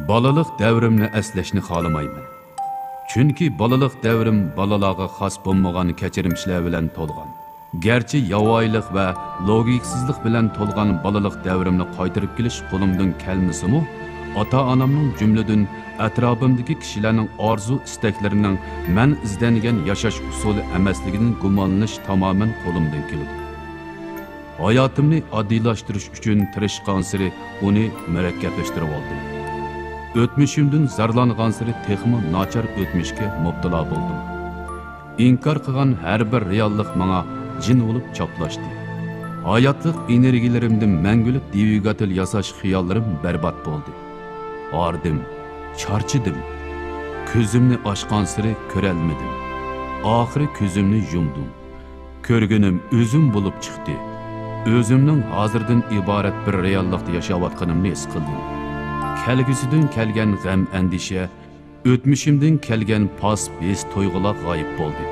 Balaliq davrimni eslashni xohlamayman. Chunki balaliq davrim balalarga xos bo'lmagan kechirimchilar bilan to'lgan. Gerçi yavoylik va logiksizlik bilan to'lgan balaliq davrimni qaytarib kelish qo'limdan kelmasa-mu, ota-onamning jumladan atrofimdagi kishilarning orzu istaklarining men izlangan yashash usuli emasligidan gumonlanish tamoman qo'limdan keladi. Hayotimni oddiylashtirish uchun tirishgan sari uni murakkablashtirib oldim. O'tmishimdan zarlangan sari texmi nachar o'tmishga mubtalo bo'ldim. İnkar qilgan har bir reallik menga jin bo'lib choplashdi. Hayotlik energiyalarimdan mangulik dvigatel yasash xiyollarim barbod bo'ldi. Ardim, charchidim. Ko'zimni ochgan sari ko'rolmadim. Oxiri ko'zimni yumdim. Ko'rganim o'zim bo'lib chiqdi. O'zimning hozirdan iborat bir reallikda yashayotganimni his qildim. Kelgusidan kelgan g'am andisha, o'tmishimdan kelgan pas-pes to'yg'ular g'oyib bo'ldi.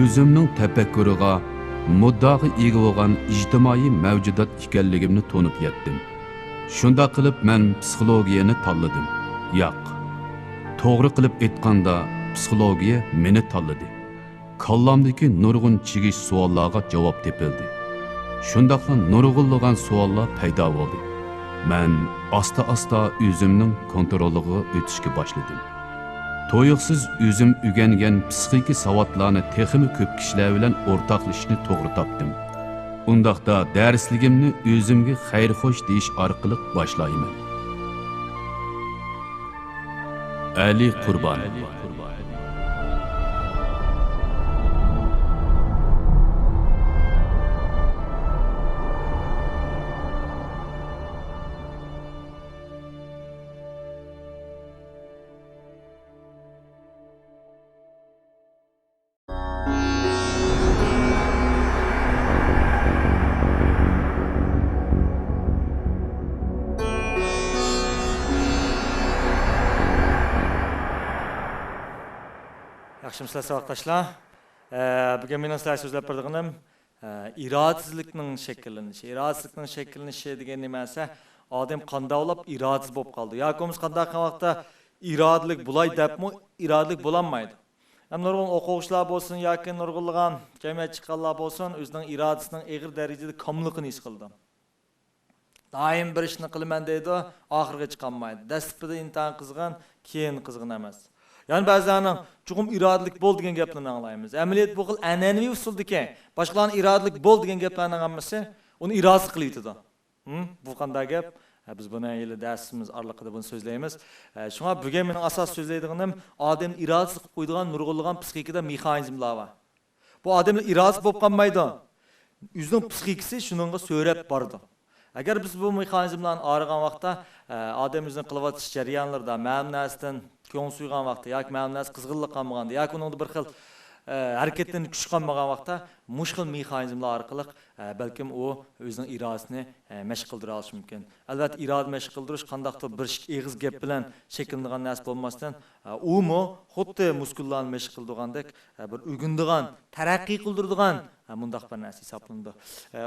O'zimning tafakkuriga muddaga ega bo'lgan ijtimoiy mavjudot ekanligimni to'nib yetdim. Shunda qilib men psixologiyani tanladim. Yo'q. To'g'ri qilib aytganda psixologiya meni tanladi. Kallamdagi nurg'un chigish savollarga javob topildi. Shundaqla nurg'unlagan savollar paydo bo'ldi. Men asta-asta o'zimning kontroliga o'tishga boshladim. To'yiqsiz o'zim o'rgangan psixiki savodlarni texmi ko'p kishilar bilan o'rtoqlashishni to'g'ri topdim. Undaqda darsligimni o'zimga xayr-xo'sh deyish orqali boshlayman. Ali Qurbon. Yaxshimisiz savoqdoshlar. Bugun men sizlarga so'zlab berdiganim irodasizlikning shakllanishi. Irodasizlikning shakllanishi degan nima esa, odam qandoqlab irodasiz bo'lib qoldi. Yoki biz qanday vaqtda irodalik bo'lay debmi, irodalik bo'lanmaydi. Ham nurg'un o'quvchilar bo'lsin yoki nurg'unlagan jamiyat chiqqanlar bo'lsin, o'zining irodasining og'ir darajada komilligini his qildi. Doim bir ishni qilaman deydi, oxiriga chiqolmaydi. Dastlabida intan qizg'in, keyin qizg'in emas. Yani bazılarının çoğum iradalik bol degan gaplarni anglaymiz. Amaliyot bu xil an'anaviy usul ekan. Boshqalarning iradalik bol degan gaplarni anglasa, uni irodasiz qilyotdi. Bu qanday gap? Biz buni yili darsimiz orqali buni so'zlaymiz. Shunga bugun mening asos so'zlaydiganim odam irodasiz qilib qo'ydigan nurg'unlagan psixikada mexanizmlar bor. Bu odamlar irodasiz bo'lib qolmaydi. O'zining psixikasi shuningga so'rab bordi. Agar biz bu mexanizmlarni o'rgan vaqtda odam o'zining qilayotgan jarayonlarda ma'lum narsadan ko'ng suygan vaqtda yoki ma'lum narsa qizg'inlik qilmagan yoki uningda bir xil harakatdan kuch qolmagan vaqtda mushkil mexanizmlar orqali balkim u o'zining irodasini mashq qildira olishi mumkin. Albatta iroda mashq qildirish qandaqdir bir eg'iz gap bilan shakllangan narsa bo'lmasdan u mu xuddi muskullarni mashq qildirgandek bir o'gindigan, taraqqiy qildiradigan mundaq bir narsa hisoblanadi.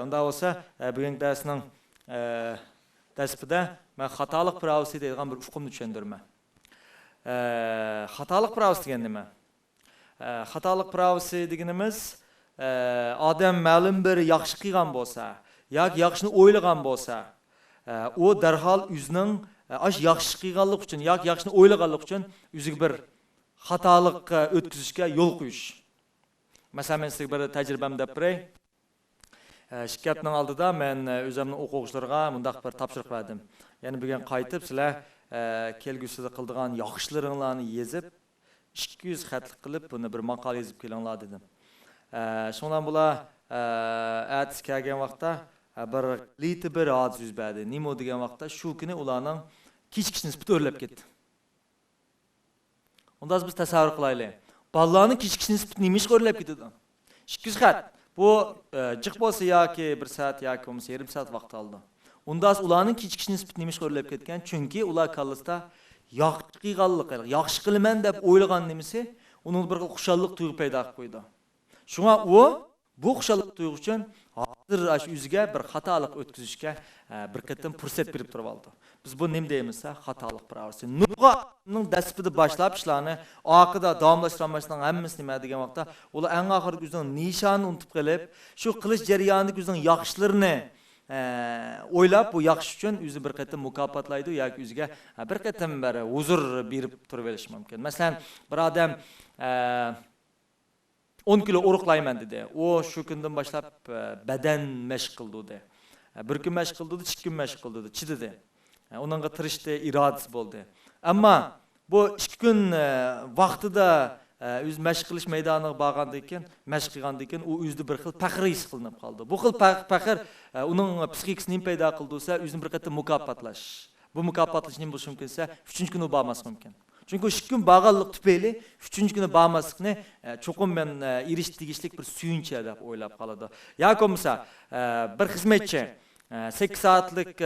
Unda bo'lsa bugungi darsning darsida men xatolik pravsi degan bir uqumni tushundirman. Xatolik pravsi degan nima? Xatolik pravsi deganimiz odam ma'lum bir yaxshi qilgan bo'lsa, yoki yaxshini o'ylagan bo'lsa, u darhol o'zining yaxshi qilganlik uchun yoki yaxshini o'ylaganlik uchun o'ziga bir xatolikka o'tkazishga yo'l qo'yish. Masalan, men sizga bir tajribam deb beray. Shirkatning oldida men o'zimning o'quvchilarga mundaq bir topshiriq berdim. Ya'ni bugun qaytib sizlar kelgusida qildigan yaxshilaringlarni yezib 200 xatlik qilib buni bir maqola yozib kelinglar dedim. Shundan bular atis kelgan vaqtda bir liti bir hodisa yuz berdi. Nima degan vaqtda shu kuni ularning kechki nisbati o'rlab ketdi. Unda biz tasavvur qilaylik. Bolalarning kechki nisbati nima ish o'rlab ketdi? 200 xat. Bu jiq bo'lsa yoki 1 soat yoki yarım soat vaqt oldi. Unda ularning kechki nisbati nima ish o'rlab ketgan? Chunki ular kallasida yaxshi qilganlik, yaxshi qilaman deb o'ylagan nimasi uning bir xushallik tuyg'u paydo qilib qo'ydi. Şuna o bu xuşalıq duyğu üçün hazır o'ziga bir xatolik o'tkazishga bir qatim fursat berib turib oldi. Biz bu nima deymiz? Xatolik pravasi. Nurg'aning dasbida boshlab ishlarni oxirida davomlashtirmasdan hammasi nima degan vaqtda ular eng oxirgi o'zining nishonini unutib qolib, shu qilish jarayonida o'zining yaxshilarini o'ylab bu yaxshi uchun o'zi bir qatim mukofotlaydi yoki o'ziga bir qatim bir huzur berib turib olishi mumkin. Masalan, bir odam 10 kilo uruqlayman dedi. O shu kundan boshlab badan mashq qildi dedi. Bir kun mashq qildi, 2 kun mashq qildi dedi, chidadi. Onunğa tirishdi, irodasi bo'ldi. Ammo bu 2 kun vaqtida o'z mashq qilish maydoniga borgandan keyin, mashq qilgandan keyin u o'zida bir xil faxr his qilinib qoldi. Bu xil faxr uning psixikasini paydo qildisa, o'zini bir qatim mukofotlash. Bu mukofotlash nima bo'lishi mumkinsa, 3-kun u bormas mumkin. Çünkü 2 kun bağlılık tüpeyli, 3. günü bağmaslıkını çokum ben iriş digişlik bir suyunç edip oylap kaladı. Ya komisa bir hizmetçi 8 saatlik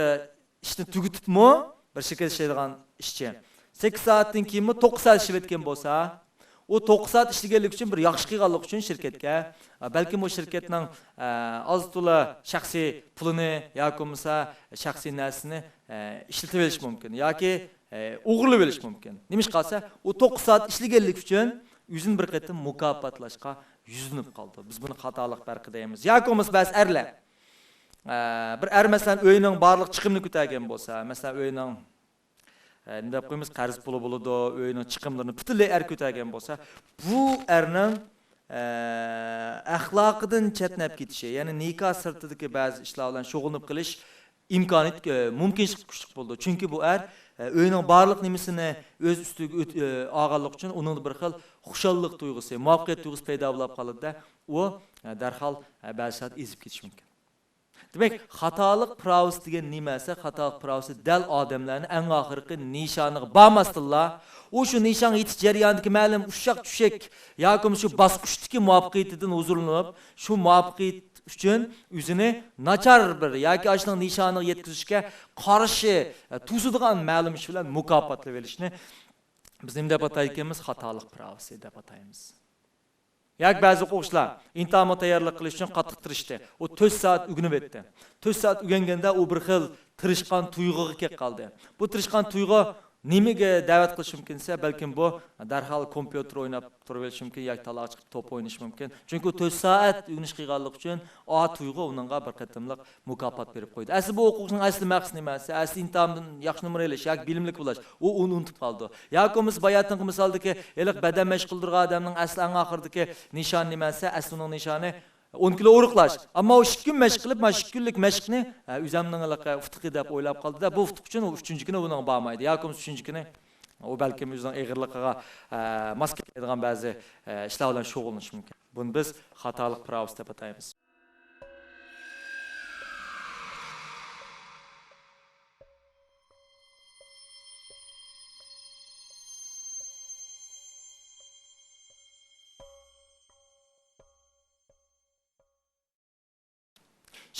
işini tügütüp mu bir şirket işlediğin işçi 8 saatin kimi 9 saat işletken bolsa o 9 saat işlegenlik için bir yaxşı qilganlik için şirketke belki bu şirketning az to'la shaxsiy pulini yoki bo'lmasa shaxsiy narsasini ishlatib olish mumkin yoki o'g'irlab olish mumkin. Nima qilsa, u 9 soat ishlaganlik uchun o'zini bir qatim mukofotlashga yuzinib qoldi. Biz buni xatolik farqi deymiz. Yoki bo'lmasa bas erlar. Bir er masalan o'yining barliq chiqimini ko'targan bo'lsa, masalan o'yining nima deb qo'yamiz, qarz puli bo'ladi, o'yining chiqimlarini butunlay er ko'targan bo'lsa, bu erning axloqidan chetnab ketishi, ya'ni nikoh sirtidagi ba'zi ishlar bilan shug'ullanib qilish imkoniyat mumkinchilik kuchli bo'ldi. Chunki bu er o'yining barliq nimasini o'z ustiga olganlik uchun uning bir xil xushallik tuyg'usi, muvaffaqiyat tuyg'usi paydo bo'lib qoladi-da, u darhol ba'zi soat ezib ketishi mumkin. Demek, xatolik pravsi degan nimasi? Xatolik pravsi dal odamlarni eng oxirgi nishoniga bormasdilla, u shu nishonga yetish jarayonidagi ma'lum ushaq-tushak yoki shu bosqichdagi muvaffaqiyatidan huzurlanib, shu muvaffaqiyat uchun o'zini nachar bir yoki ashning nishoniga yetkazishga qarshi tuzadigan ma'lum ish bilan mukofotlab olishni biz nima deb ataymiz? Xatolik pravsi deb ataymiz. Yoki ba'zi o'quvchilar imtihonga tayyorlik qilish uchun qattiq tirishdi. O 4 soat o'rganib o'tdi. 4 soat o'rganganda u bir xil tirishqan tuyg'uga kelib qoldi. Bu tirishqan tuyg'u nimaga da'vat qilish mumkinsa, balkim bu darhol kompyuter o'ynab turish mumkin yoki taloq chiqib to'p o'ynash mumkin. Chunki 4 soat o'rganish qilganlik uchun o tuyg'u uningga bir qatimliq mukofot berib qo'ydi. Asli bu o'quvchining asli maqsadi nimasi? Asli imtihondan yaxshi numar olish yoki bilimli bo'lish. U uni unutib qoldi. Yoki biz bayatingi misaldagi eliq badan mashq qildirgan odamning asli eng oxirdagi nishoni nimasi? Asli uning nishoni 10 kilo uruqlash. Ammo o 2 kun mashq qilib, mana 2 kunlik mashqni o'zimning ufqi deb o'ylab qoldi-da, bu ufq uchun 3-kuni uning bormaydi. Yoki 3-kuni o balkim o'zining eg'irligiga mos keladigan ba'zi ishlar bilan shug'ullanish mumkin. Buni biz xatolik pravsi deb ataymiz.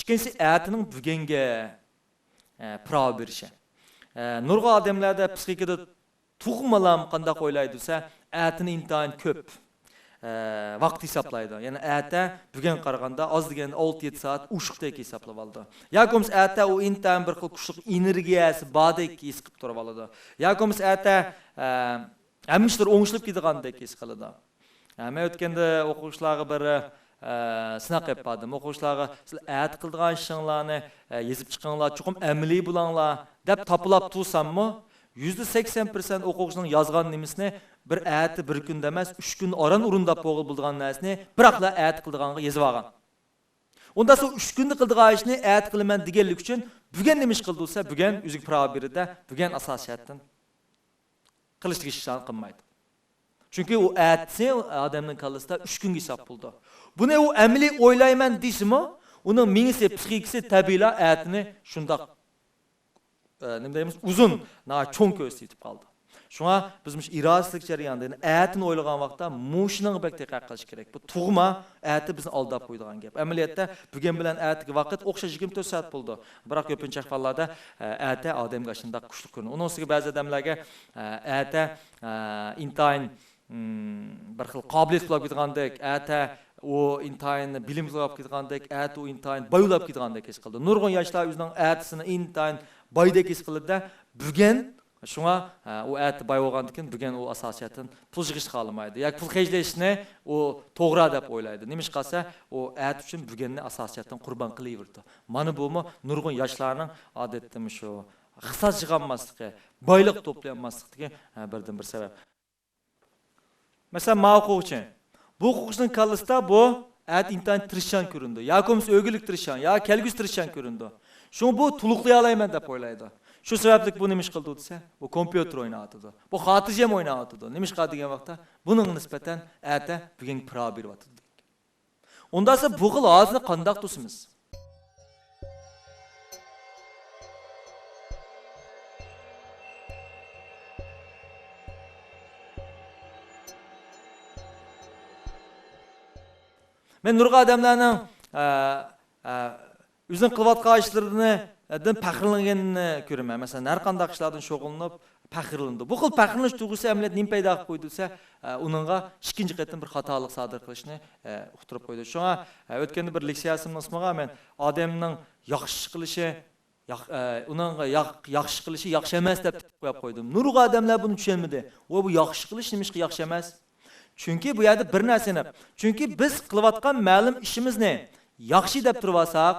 İkincisi, ətinin bugenge prav berişi. Nurg'a odamlarda psixikada tug'malam qanday o'ylaydisa, ətini intayin ko'p vaqt hisoblaydi. Ya'ni ətə bugun qaraganda az deganda 6-7 soat ushiqdek hisoblab oldi. Yoki ətə o intayin bir xil kuchli energiyasi bordek his qilib turib oladi. Yoki ətə hamishlar o'ngishib ketgandek his qiladi. Men o'tganda o'quvchilarga bir sınaq yapadım. O'quvchilarga ət qildigan ishinglarni yezib chiqinglar, chuqum amaliy bo'linglar deb topilab tursammi, %80% o'quvchining yozgan nimasini bir ət bir kunda emas, 3 kun oran urundab bo'lgan narsani biroqla ət qildiganga yozib olgan. Unda so 3 kunda qildigan ishni ət qilaman deganlik uchun bugun nima ish qildisa, bugun o'ziga pravo beradi, bugun asos shartdan qilishlik ishni qilmaydi. Çünkü o ətsi adamın kallasında 3 gün hesap buldu. Bunu o əmli oylayman deysimi, onun minisi, psixikisi təbilə ətini şunda uzun, çoğun göstərib qaldı. Şuna bizmiş iradəsizlik jarayonida ətini oylagan vaqtda muşunun bək diqqət qilish kerak. Bu tuğma əti bizni aldab qoyduğan gap. Əməliyyatda bugün bilan ətiki vaqt oxşaş 24 saat buldu. Biroq ko'pincha ahvollarda əti odam qashında qushli ko'rinadi. Onun ustiga ba'zi odamlarga əti intayin bir xil qobiliyat qilib ketgandek, ətə o intayin bilimli olib ketgandek, ət o intayin bayılab ketgandek his qildi. Nurg'un yoshlar o'zining ətisini intayin baydek his qildi-da, bugun şuna o əti bay bo'lgandan bugun o asosiyatdan pul yig'ish xohlamaydi. Yoki pul xejlashni o to'g'ri deb o'ylaydi. Nima qilsa, o ət uchun bugunni asosiyatdan qurbon qilaverdi. Mana bumi nurg'un yoshlarning odatda shu hisob chiqarmasligi, boylik to'playolmasligi birdan bir sabab. Mesela ma'huquqchi. Bu huquqchining kallasida bu ət intayin tirishchan ko'rindi. Yoki o'gilik tirishchan, yoki kelgusi tirishchan ko'rindi. Shuni bu to'liqlay olmayman deb o'ylaydi. Shu sababli bu nima ish qildi desa, bu kompyuter o'ynayotdi. Bu xotirjam o'ynayotdi. Nima ish qildi degan vaqtda buning nisbatan ata bugun pro beryapti. Unda esa bu xil ozni qandoq tusimiz? Men nurg'a odamlarning o'zining qilayotgan ishlaridan faxrlanganini ko'raman. Masalan, har qanday ishlardan shug'ullanib faxrlandi. Bu xil faxrlanish tuyg'usi amaliyot nima paydo qilib qo'ydi desa, uningga ikkinchi qatim bir xatolik sodir qilishni uqtirib qo'ydi. Shunga o'tganda bir leksiyasimni ismiga men odamning yaxshi qilishi uningga yaxshi qilishi yaxshi emas deb qo'yib qo'ydim. Nurg'a odamlar buni tushunmadi. Bu yaxshi qilish nima yaxshi emas? Chunki bu yerda bir narsani, chunki biz qilayotgan ma'lum ishimizni yaxshi deb turvasak,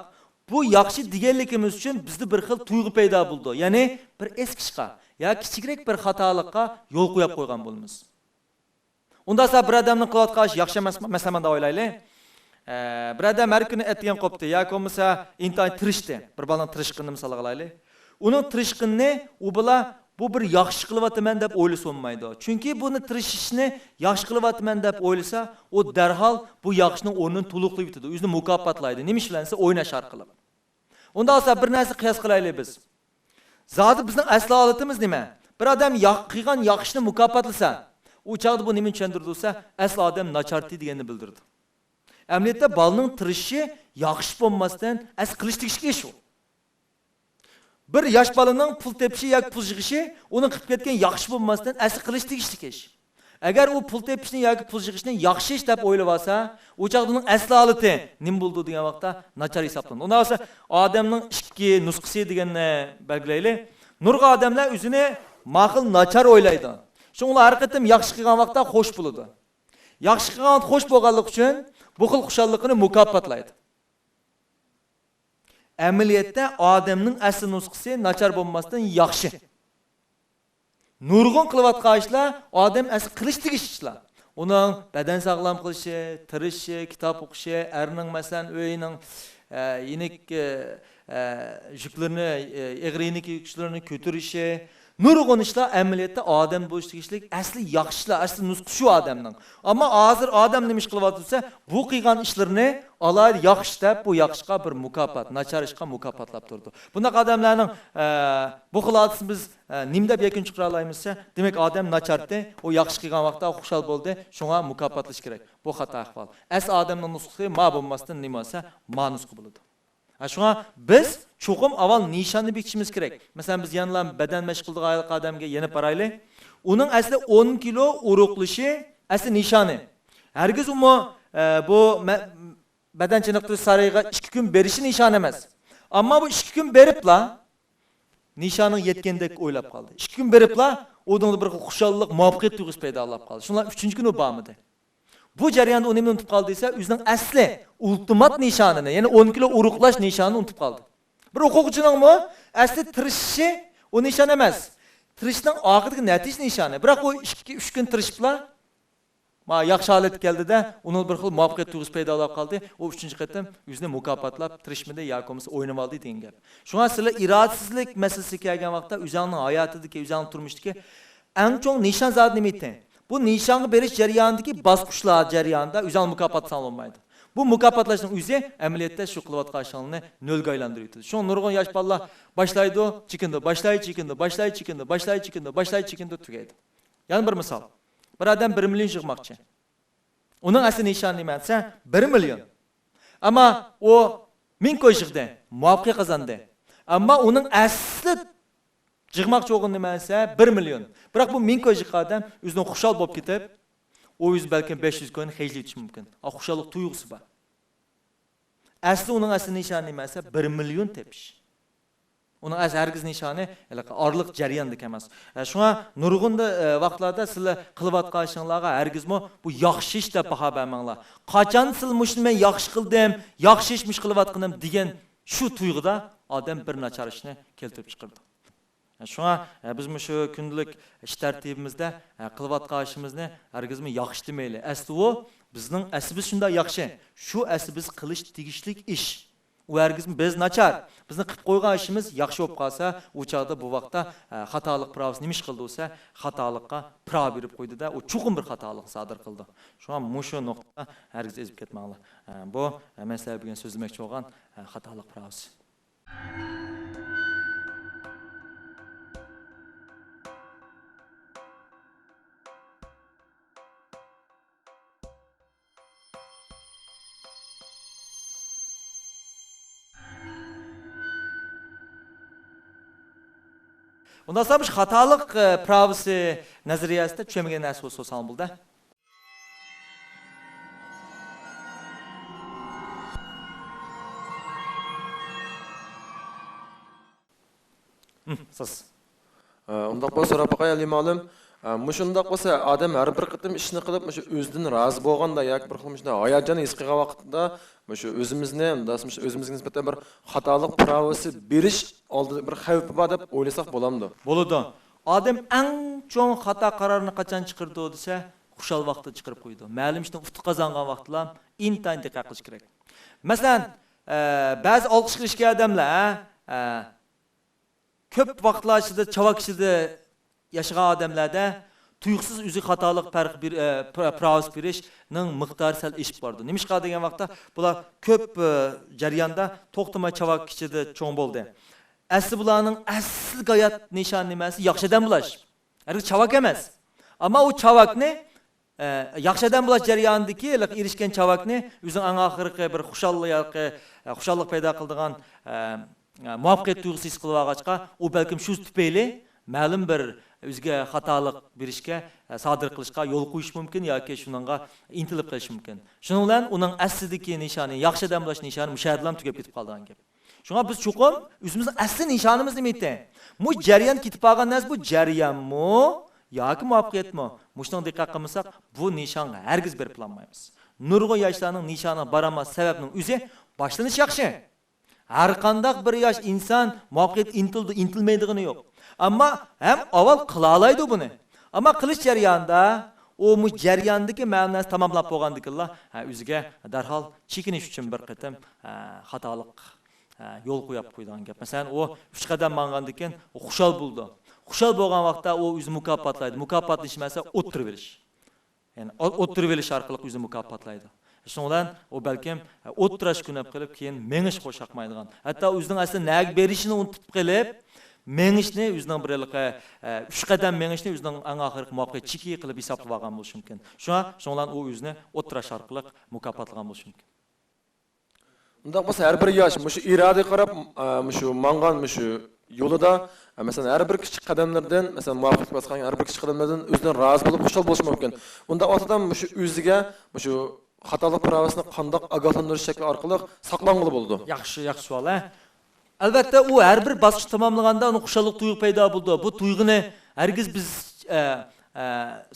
bu yaxshi deganligimiz uchun bizda bir xil tuyg'u paydo bo'ldi. Ya'ni bir eskishqa, ya kichikroq bir xatolikqa yo'l qo'yib qo'ygan bo'lamiz. Unda esa bir odamning qilayotgan ishi yaxshi emas, masalan, deb o'ylaylik. Bir odam har kuni etgan qopdi, yoki bo'lmasa intayin tirishdi. Bir balaning tirishqinini misol qilaylik. Uning tirishqinini u bilan bu bir yaxshi qilyapman deb o'ylasa olmaydi. Chunki buni tirishishni yaxshi qilyapman deb o'ylasa, o darhol bu yaxshining o'rnini to'liqlab yutadi. O'zini mukofotlaydi. Nima ishlansa o'ynash orqali. Unda esa bir narsa qiyos qilaylik biz. Zodi bizning asli holatimiz nima? Bir odam qilgan yaxshini mukofotlasa, u chaqda bu nima tushuntirdi desa, asli odam nacharti deganini bildirdi. Amaliyotda bolaning tirishi yaxshi bo'lmasdan as qilishlik ish u. Bir yosh bolaning pul tepishi yoki pul yig'ishi uning qilib ketgan yaxshi bo'lmasdan asli qilishlik ish. Agar u pul tepishni yoki pul yig'ishni yaxshi ish deb o'ylab olsa, u chaqdaning asli holati nima bo'ldi degan vaqtda nachar hisoblanadi. Unda esa odamning ikki nusxasi deganni belgilaylik. Nurg'a odamlar o'zini ma'qul nachar o'ylaydi. Shunga har qatim yaxshi qilgan vaqtda xo'sh bo'ladi. Yaxshi qilgan xo'sh bo'lganlik uchun bu xil xushalligini mukofotlaydi. Amaliyotda odamning asli nusxasi nachar bo'lmasdan yaxshi. Nurg'un qilayotgan ishlar odam asli qilishlik ishlar. Uning badan sog'lom qilishi, tirishi, kitob o'qishi, erning masalan o'yining yenik yuklarini, egrinik yuklarini ko'tarishi, nurg'un ishlar amaliyotda odam bo'lishlik asli yaxshilar, asli nusxa shu odamning. Ammo hozir odam nima ish qilyapsa, bu qilgan ishlarni alayda yaxshi deb bu yaxshiga bir mukofot, nachar ishga mukofotlab turdi. Bunday odamlarning bu xilatni biz nima deb yakun chiqara olamizsa, demak odam nachardi, u yaxshi qilgan vaqtda xushal bo'ldi, shunga mukofotlash kerak. Bu xato ahvol. Asli odamning nusxasi ma bo'lmasdan nima bo'lsa, ma nusxa bo'ladi. Shunga biz cho'qim avval nishonni bekitishimiz kerak. Masalan, biz yanlar badan mashg'ullik odamga yana qaraylik. Uning asli 10 kilo uruqlishi asli nishoni. Hargiz u bu badan chiniqtirish sarayga 2 kun berishi nishon emas. Ammo bu 2 kun beribla nishoning yetgandek o'ylab qoldi. 2 kun beribla o'dingda bir xushallik, muvaffaqiyat tuyg'usi paydo bo'lib qoldi. Shunlar 3-chi kuni bormidi. Bu jarayonda u nima unutib qoldi desa, o'zining asli ultimat nishonini, ya'ni 10 kilo uruqlash nishonini unutib qoldi. Bir o'quvchining asli tirishishi o nishon emas. Tirishning oxirgi natija nishoni. Biroq u 2-3 kun tirishiblar, yaxshi holat keldida, uning bir xil muvaffaqiyat tuyg'usi paydo bo'lib qoldi. U 3-chi qatim o'zini mukofotlab tirishmidi yoki bo'lmasa o'ynab oldi degan gap. Shunga sizlar irodasizlik masalasiga kelgan vaqtda o'zining hayotidagi, o'zining turmushdagi eng chong nishon zot nima edi? Bu nishonga berish jarayonidagi bosqichlar jarayonida o'zining mukofot sanalmaydi. Bu mukofotlashning o'zi amaliyotda shu qilayotgan ishlarni nolga aylantiradi. Shu nurg'un yosh bolalar boshlaydi, chekindi, boshlaydi, tugaydi. Yana bir misol. Bir odam 1 million yig'moqchi. Uning asli nishoni nima desa 1 million. Ammo u 1000 ko'y yig'di, muvaffaqiyat qozondi. Ammo uning asli yig'moqchi bo'lgan nima desa 1 million. Biroq bu 1000 ko'y yig'gan odam o'zining xushal bo'lib ketib, o yüz belki 500 koyun heyli için mümkün. Akuşalık tuygusu var. Asli onun asli nişanı neyse 1 milyon tepiş. Onun asli herkes nişanı arlık jarayandık emas. Şuna nurgunda vaqtlarda sizlar qilib atqaningizlarga herkesmi bu yaxshi ish deb baho bermanglar. Qachon siz mushni men yaxshi qildim, yaxshi ishmish qilib atqanim degan shu tuyg'uda odam bir nachar ishni keltirib chiqardi. Şuna biz şu kundalik ish tartibimizda qilib atgan ishimizni herkesmi yaxshi demayli. Asli o bizning aslimiz shunday yaxshi. Shu asli biz qilish tegishlik ish. U herkesmi biz nachar. Bizni qilib qo'ygan ishimiz yaxshi bo'lib qolsa, u chaqda bu vaqtda xatolik pravos nima ish qildi bo'lsa, xatolikqa pravo berib qo'ydi-da, u chuqur bir xatolik sodir qildi. Shuna mushu nuqtada herkes ezib ketmanglar. Bu men sizlarga bugun so'zlamoqchi bo'lgan xatolik pravos. Ondan sonra xatolik pravosi nazariyasida tushunmagan narsa bo'lsa bo'ldi. Siz. Undaq bo'lsa so'rab qo'yaylik ma'lum. Mushundaq bo'lsa odam har bir qitim ishni qilib, shu o'zidan rozi bo'lganda yoki bir xil hayajon his qilgan vaqtida shu o'zimizni, o'zimizga nisbatan bir xatolik pravosi berish oldida bir xavfi bor deb o'ylasak bo'lamdi. Bo'ladi. Odam eng cho'ng xato qarorini qachon chiqardi desa, xushal vaqtda chiqarib qo'ydi. Ma'lum ishni ufti qozongan vaqtlar intayin diqqat qilish kerak. Masalan, ba'zi olqish qilishga odamlar ko'p vaqtlar ichida chavak ichida yashagan odamlarda tuyuqsiz o'zi xatolik farq bir pravoz berishning miqdori sal eshib bordi. Nima ish qilgan vaqtda bular ko'p jarayonda to'xtamay chavak ichida cho'ng bo'ldi. Asli bularning asl g'oyat nishoni nimasi? Yaxshidan bulash. Hargiz chavak emas. Ammo u chavakni yaxshidan bulash jarayonidagi erishgan chavakni o'zining eng oxirgi bir xushallik paydo qiladigan muvaffaqiyat tuyg'usi his qilib olgachqa, u balkim shu tufayli ma'lum bir o'ziga xatolik berishga, sodir qilishga yo'l qo'yish mumkin yoki shuningga intilib qilish mumkin. Shuning bilan uning aslidagi nishoni, yaxshidan bulash nishoni mushahidlan tugab ketib qolgan gap. Shunga biz chuqur o'zimizning asli nishonimizni nima? Bu jarayon ketib qolgan narsa bu jarayonmi yoki muvaffaqiyatmi? Mushunga diqqat qilmasak, bu nishonga hargiz berib olmaymiz. Nurg'un yoshlarning nishoni baramas sababning o'zi boshlanish yaxshi. Har qanday bir yosh inson muvaffaqiyat intilmaydigini yo'q. Ammo ham avval qila oladi buni. Ammo qilish jarayonida o jarayondagi ma'nosini tamomlab bo'lgandikinlar, o'ziga darhol chekinish uchun bir qatam xatolik yo'l qo'yib qo'ygan gap. Masalan, u 3 qadam mangandan keyin xushal bo'ldi. Xushal bo'lgan vaqtda u o'zini mukofotlaydi. Mukofotlashmasa o'tirib berish. Ya'ni o'tirib berish orqali o'zini mukofotlaydi. Shundan o balkim o'tirash kunab qilib keyin mengish qo'shaqmaydigan. Hatto o'zining asli nag berishini unutib qilib, mengishni o'zining birliqi 3 qadam mengishni o'zining eng oxirgi muvaffaqiyat cheki qilib hisoblab olgan bo'lishi mumkin. Shundan u o'zini o'tirash orqali mukofotlagan bo'lishi mumkin. Undaq bo'lsa har bir yosh shu irodaga qarab shu mangan shu yo'lida masalan har bir kichik qadamlardan masalan muvaffaqiyat bosgan har bir kichik qadamlardan o'zidan rozi bo'lib xushal bo'lishi mumkin. Unda otadan shu o'ziga shu xatolik pravosini qanday ogohlantirish shakli orqali saqlangan bo'ldi. Yaxshi savol. Albatta u har bir bosqich tamomlaganda uni xushallik tuyg'u paydo bo'ldi. Bu tuyg'uni hargiz biz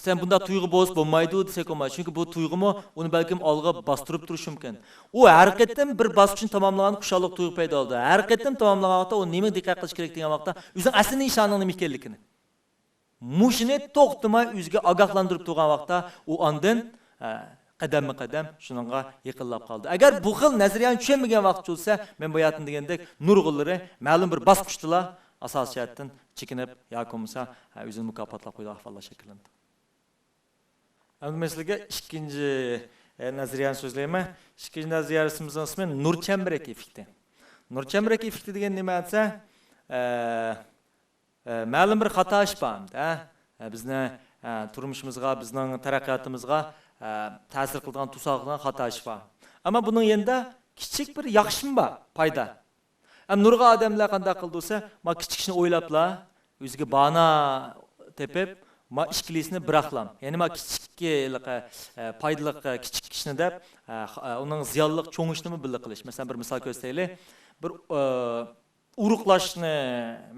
sen bunda tuyg'u bo'lmaydi desak bo'lmaydi. Chunki bu tuyg'umi uni balkim olg'a bostirib turishi mumkin. U har qatam bir bosqichni tamomlaganda xushallik tuyg'u paydo bo'ldi. Har qatam tamomlagan vaqtda u nima diqqat qilish kerak degan vaqtda o'zining asli nishonining nima ekanligini. Mushni to'xtamay o'ziga ogohlantirib turgan vaqtda u ondan qadam shuningga yaqinlab qoldi. Agar bu xil nazariyani tushunmagan vaqt bo'lsa, men bu yerdan degandek nurg'unlari ma'lum bir bosqichdalar asosiy jihatdan chekinib yoki bo'lmasa o'zini mukofotlab qo'ygan ahvollar shakllandi. Endi men sizlarga ikkinchi nazariyani so'zlayman. Ikkinchi nazariyasimizning ismi nur chambaraki effekti. Nur chambaraki effekti degan nima desa, ma'lum bir xato ish borda, bizni turmushimizga, bizning taraqqiyotimizga ta'sir qilgan tusoqdan xato ish bor. Ammo buning yanında kichik bir yaxshim bor, foyda. Ham nurg'a odamlar qanday qildi desa, ma kichik ishni o'ylablar, o'ziga bana tepib, ma ishkilisini bıraklam. Yani ma kichik paydalıq kichik ishni deb uning ziyonliq cho'ng ishni birga qilish. Masalan bir misol ko'rsataylik. Bir uruqlashni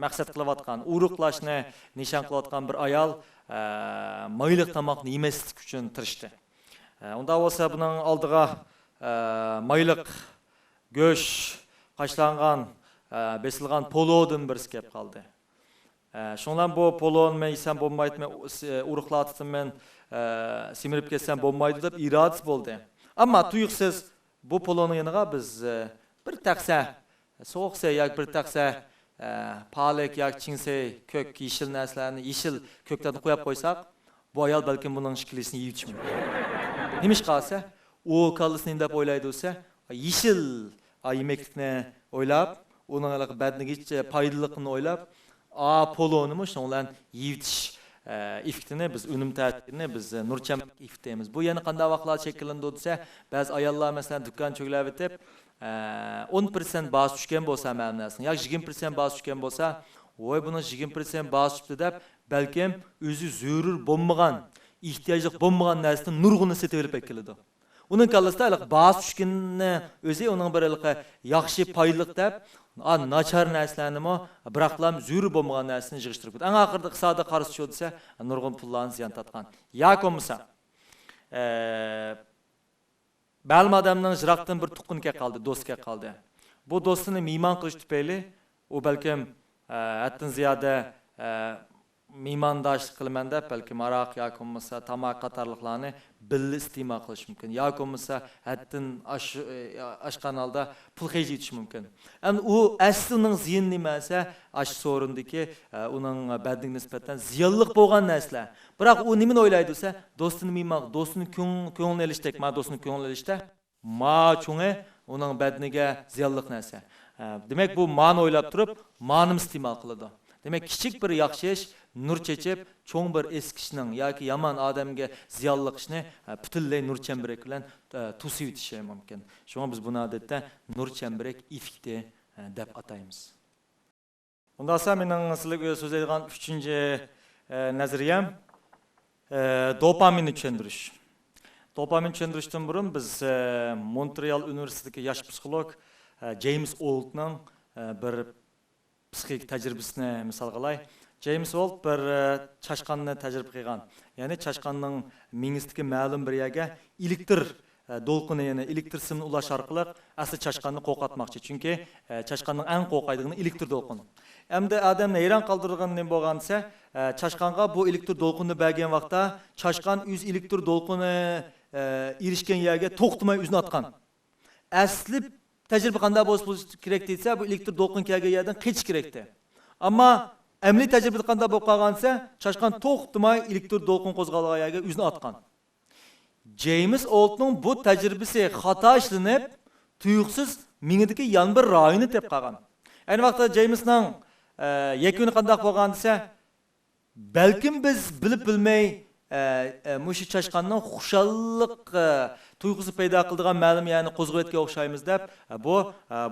maqsad qilayotgan, uruqlashni nishon qilayotgan bir ayol mayliq tomoqni yemaslik uchun tirishdi. Unda bo'lsa buning oldiga mayliq go'sh qashlangan, besilgan polodan birisi kelib qoldi. Şundan bu polon men yesem bo'lmaydi, men uruqlatdim, men simirib ketsem bo'lmaydi deb irodasi bo'ldi. Ammo tuyuqsiz bu polonning yoniga biz bir taqsa so'qsa yoki bir taqsa palak yoki chinse ko'k yeshil narsalarni yeshil ko'kdan qo'yib qo'ysak, bu ayol balkim buning shiklisini yeyib mumkin. Nima ish qilsa, u kallisini deb o'ylaydi bo'lsa, yeshil yemeklikni o'ylab, uning badniga foydaliligini o'ylab, polonimi shundan yeyitish iftini biz unum ta'tirini biz nurcham iftimiz. Bu yana qanday vaqtlar shakllandi desa, ba'zi ayollar masalan do'kon cho'glab etib 10% bas tushgan bo'lsa ma'nasini, yoki 20% bas tushgan bo'lsa, voy buni 20% bas tushdi deb balkim o'zi zarur bo'lmagan, ehtiyojli bo'lmagan narsani nurg'uni setib olib keladi. Uning kallasida bas tushganni o'zi uning bir yaxshi foydaliq deb nachar narsalarni biroqlam zuri bo'lmagan narsani yig'ishtirib qo'ydi. Eng oxirida iqtisodiy qarshi chiqdi desa, nurg'un pullarni ziyon tatgan. Yoki bo'lmasa ma'lum odamning jiroqdan bir tuqqunga qoldi, do'stga qoldi. Bu do'stini mehmon qilish tufayli u balkim haddan ziyoda mehmondoshlik qilaman deb balki maroq yoki bo'lmasa tamoq qatorliqlarni birga iste'mol qilish mumkin. Yoki bo'lmasa haddan oshgan holda pul xarjlatish mumkin. Endi u aslining ziyon nimasi? Ash so'rindiki uning badaniga nisbatan ziyonli bo'lgan narsalar. Biroq u nimani o'ylaydi desa, do'stini mehmon, do'stini ko'nglini olishdak, ma do'stini ko'nglini olishda, ma cho'ngi uning badaniga ziyonli narsa. Demak bu ma'ni o'ylab turib, ma'ni iste'mol qiladi. Demek kichik bir yaxshi ish nur chechib, cho'ng bir eskishning yoki yomon odamga ziyonli ishni butunlay nur chambarak bilan to'sib o'tishi mumkin. Shunga biz buni odatda nur chambarak effekti deb ataymiz. Unda esa mening sizlarga so'zlaydigan 3-nazariyam dopaminni tushuntirish. Dopamin tushuntirishdan burun biz Montreal universitetidagi yosh psixolog James Oldning bir psixik tajribasini misol qilay. James Old bir chashqanni tajriba qilgan. Ya'ni chashqanning mingisidagi ma'lum bir yerga elektr do'lqini, ya'ni elektr simni ulash orqali asli chashqanni qo'qatmoqchi. Chunki chashqanning eng qo'rqaydigani elektr do'lqini. Endi odamni hayron qoldirgan nima bo'lgan desa, chashqanga bu elektr do'lqinni bergan vaqtda chashqan o'z elektr do'lqini erishgan yerga to'xtamay o'zini atgan. Asli tajriba qanday bo'lish kerak desa, bu elektr do'lqin kelgan yerdan qechish kerakdi. Ammo amaliy tajribada qanday bo'lib qolgansa, chashqan to'xtamay elektr do'lqin qo'zg'algan yerga o'zini atgan. James Oldning bu tajribasi xato ishlanib, tuyuqsiz mingidagi yan bir rayoni tep qolgan. Ayni vaqtda Jamesning yakuni qanday bo'lgan desa, balkim biz bilib bilmay mushu chashqanning xushalliq tuyg'usi paydo qiladigan ma'lum ya'ni qo'zg'ayotga o'xshaymiz deb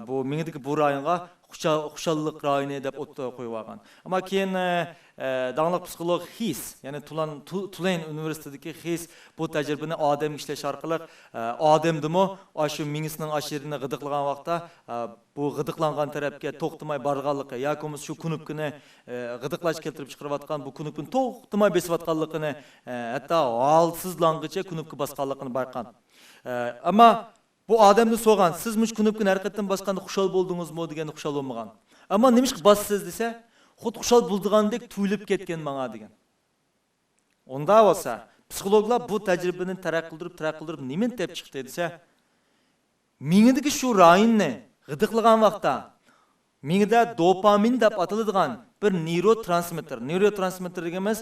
bu mingidagi bu rayonga xushalliq rayoni deb qo'yib olgan. Ammo keyin davlat psixolog His, ya'ni Tulane universitetidagi His bu tajribani odam ishlash orqali odamdimi shu mingisining ashirini g'idiqlagan vaqtda bu g'idiqlangan tarafga to'xtamay borganligi yoki shu kunupkini g'idiqlash keltirib chiqarayotgan bu kunupkini to'xtamay besayotganligini hatto holsizlangicha kunupka bosganligini bayqagan. Ammo bu odamni so'rgan, siz mush kunupkini harakatdan bosganda xushal bo'ldingizmi deganda xushal bo'lmagan. Ammo nima ish bossiz desa, xud xushal bo'ldigandek tuyulib ketgan menga degan. Unda bo'lsa, psixologlar bu tajribani taraqqidirib nimani deb chiqdi desa, mingidagi shu rayonni g'idiqlagan vaqtda mingida dopamin deb ataladigan bir neyrotransmitter deganimiz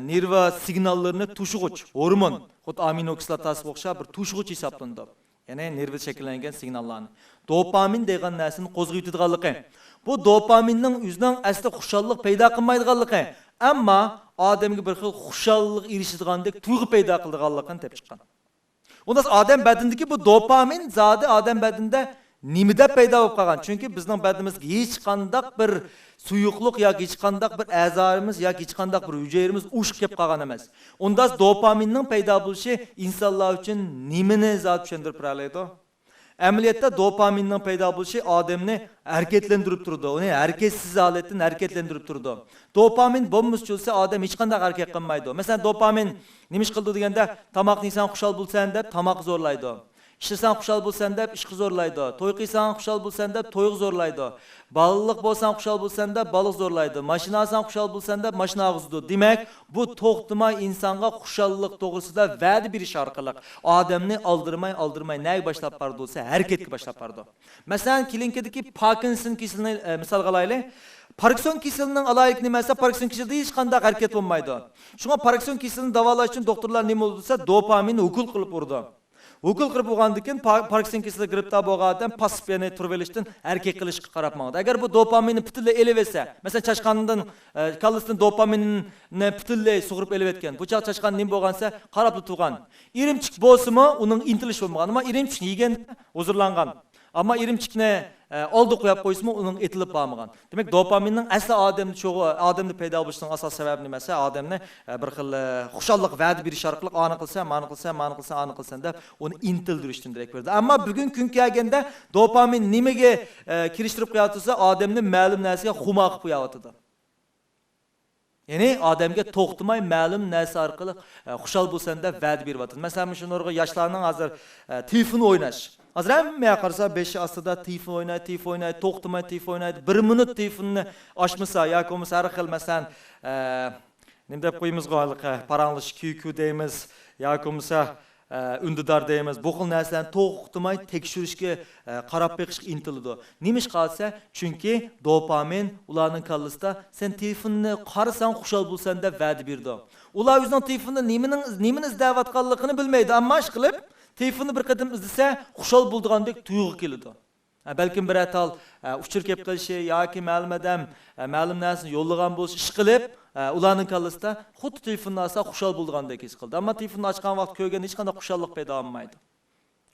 nerva signallarini tushug'ich hormon, xuddi aminokislotasi o'xshab bir tushug'ich hisoblanadi. Ya'ni nervda shakllangan signallarni. Dopamin degan narsani qo'zg'ayib turganligi. Bu dopaminning o'zining asli xushallik paydo qilmaydiganligi, ammo odamga bir xil xushallik erishadiganidek tuyg'u paydo qiladiganligini deb chiqqan. Unda odam badanidagi bu dopamin zodi odam badanida nimada paydo bo'lib qolgan? Chunki bizning badimizga hech qanday bir suyuqlik yoki hech qanday bir a'zoimiz yoki hech qanday bir hujayrimiz ush kelib qolgan emas. Unda dopaminning paydo bo'lishi insonlar uchun nimani zot tushuntirib beradi? Amaliyotda dopaminning paydo bo'lishi odamni harakatlantirib turdi. Uni harakatsiz holatdan harakatlantirib turdi. Dopamin bo'lmasa odam hech qanday harakat qilmaydi. Masalan, dopamin nima ish qildi deganda, tomoqni yesang xushal bo'lsan deb tomoq zo'rlaydi. İşləsən xushal bo'lsan deb ishqi zo'rlaydi. To'y qilsang xushal bo'lsan deb to'y zo'rlaydi. Balıq bo'lsang xushal bo'lsan deb baliq zo'rlaydi. Mashina olsang xushal bo'lsan deb mashina og'izdi. Demak, bu to'xtamay insonga xushallik to'g'risida va'da berish orqali odamni aldirmay nega boshlab bordi bo'lsa, harakatga boshlab bordi. Masalan, kilinikadagi Parkinson kasalini misol qilaylik. Parkinson kasalining alaylik nimasi? Parkinson kasalida hech qanday harakat bo'lmaydi. Shunga Parkinson kasalini davolash uchun doktorlar nima bo'lsa, dopaminni ukol qilib urdi. Ukol qilib bo'lgandan keyin Parkinson kasaliga giribtar bo'lgan odam passivni turvelishdan harakat qilishga qarapmoqda. Agar bu dopaminni butunlay elevetse, masalan chashqandan kallasidan dopaminni butunlay sug'urib elevetgan. Bu chashqan nima bo'lgansa qarab turgan. Irimchik bo'lsa-mi, uning intilish bo'lmagan, ammo irimchik yegan huzurlangan. Ammo irimchikni oldi qo'yib qo'ysimi, uning etilib bo'lmagan. Demak, dopaminning asli odamni paydo bo'lishining asosiy sababi nimasi? Odamni bir xil xushallik va'da berish orqali ani qilsa deb uni intildirishdan darak berdi. Ammo bugun kun kelganda dopamin nimaga kirishtirib qo'yatsa, odamni ma'lum narsaga xumo qilib qo'yatdi. Ya'ni odamga to'xtamay ma'lum narsa orqali xushal bo'lsan deb va'da beryapti. Masalan, shu nurg'a yoshlarning hozir telefon o'ynash. Hozir hamma qarasa 5 ostida telefon o'ynaydi, to'xtamay telefon o'ynaydi. 1 minut telefonni ochmasa yoki bo'lmasa har xil masalan nima deb qo'yimiz qo'ylik, paranglish QQ deymiz yoki bo'lmasa undidar deymiz. Bu xil narsalarni to'xtamay tekshirishga qarab beqishga intiladi. Nima ish qilsa? Chunki dopamin ularning kallasida sen telefonni qarasang xushal bo'lsan deb va'da berdi. Ular o'zining telefonda nimani izlayotganligini bilmaydi, ammo ish qilib telefonni bir qatim izlasa, xushal bo'ldigandek tuyg'u keladi. Balkim bir atal uchir kelib qilishi yoki ma'lum narsani yo'llagan bo'lish ish qilib, ularning kallasida xuddi telefonni olsa xushal bo'ldigandek his qildi. Ammo telefonni ochgan vaqt ko'rgan hech qanday xushallik paydo bo'lmaydi.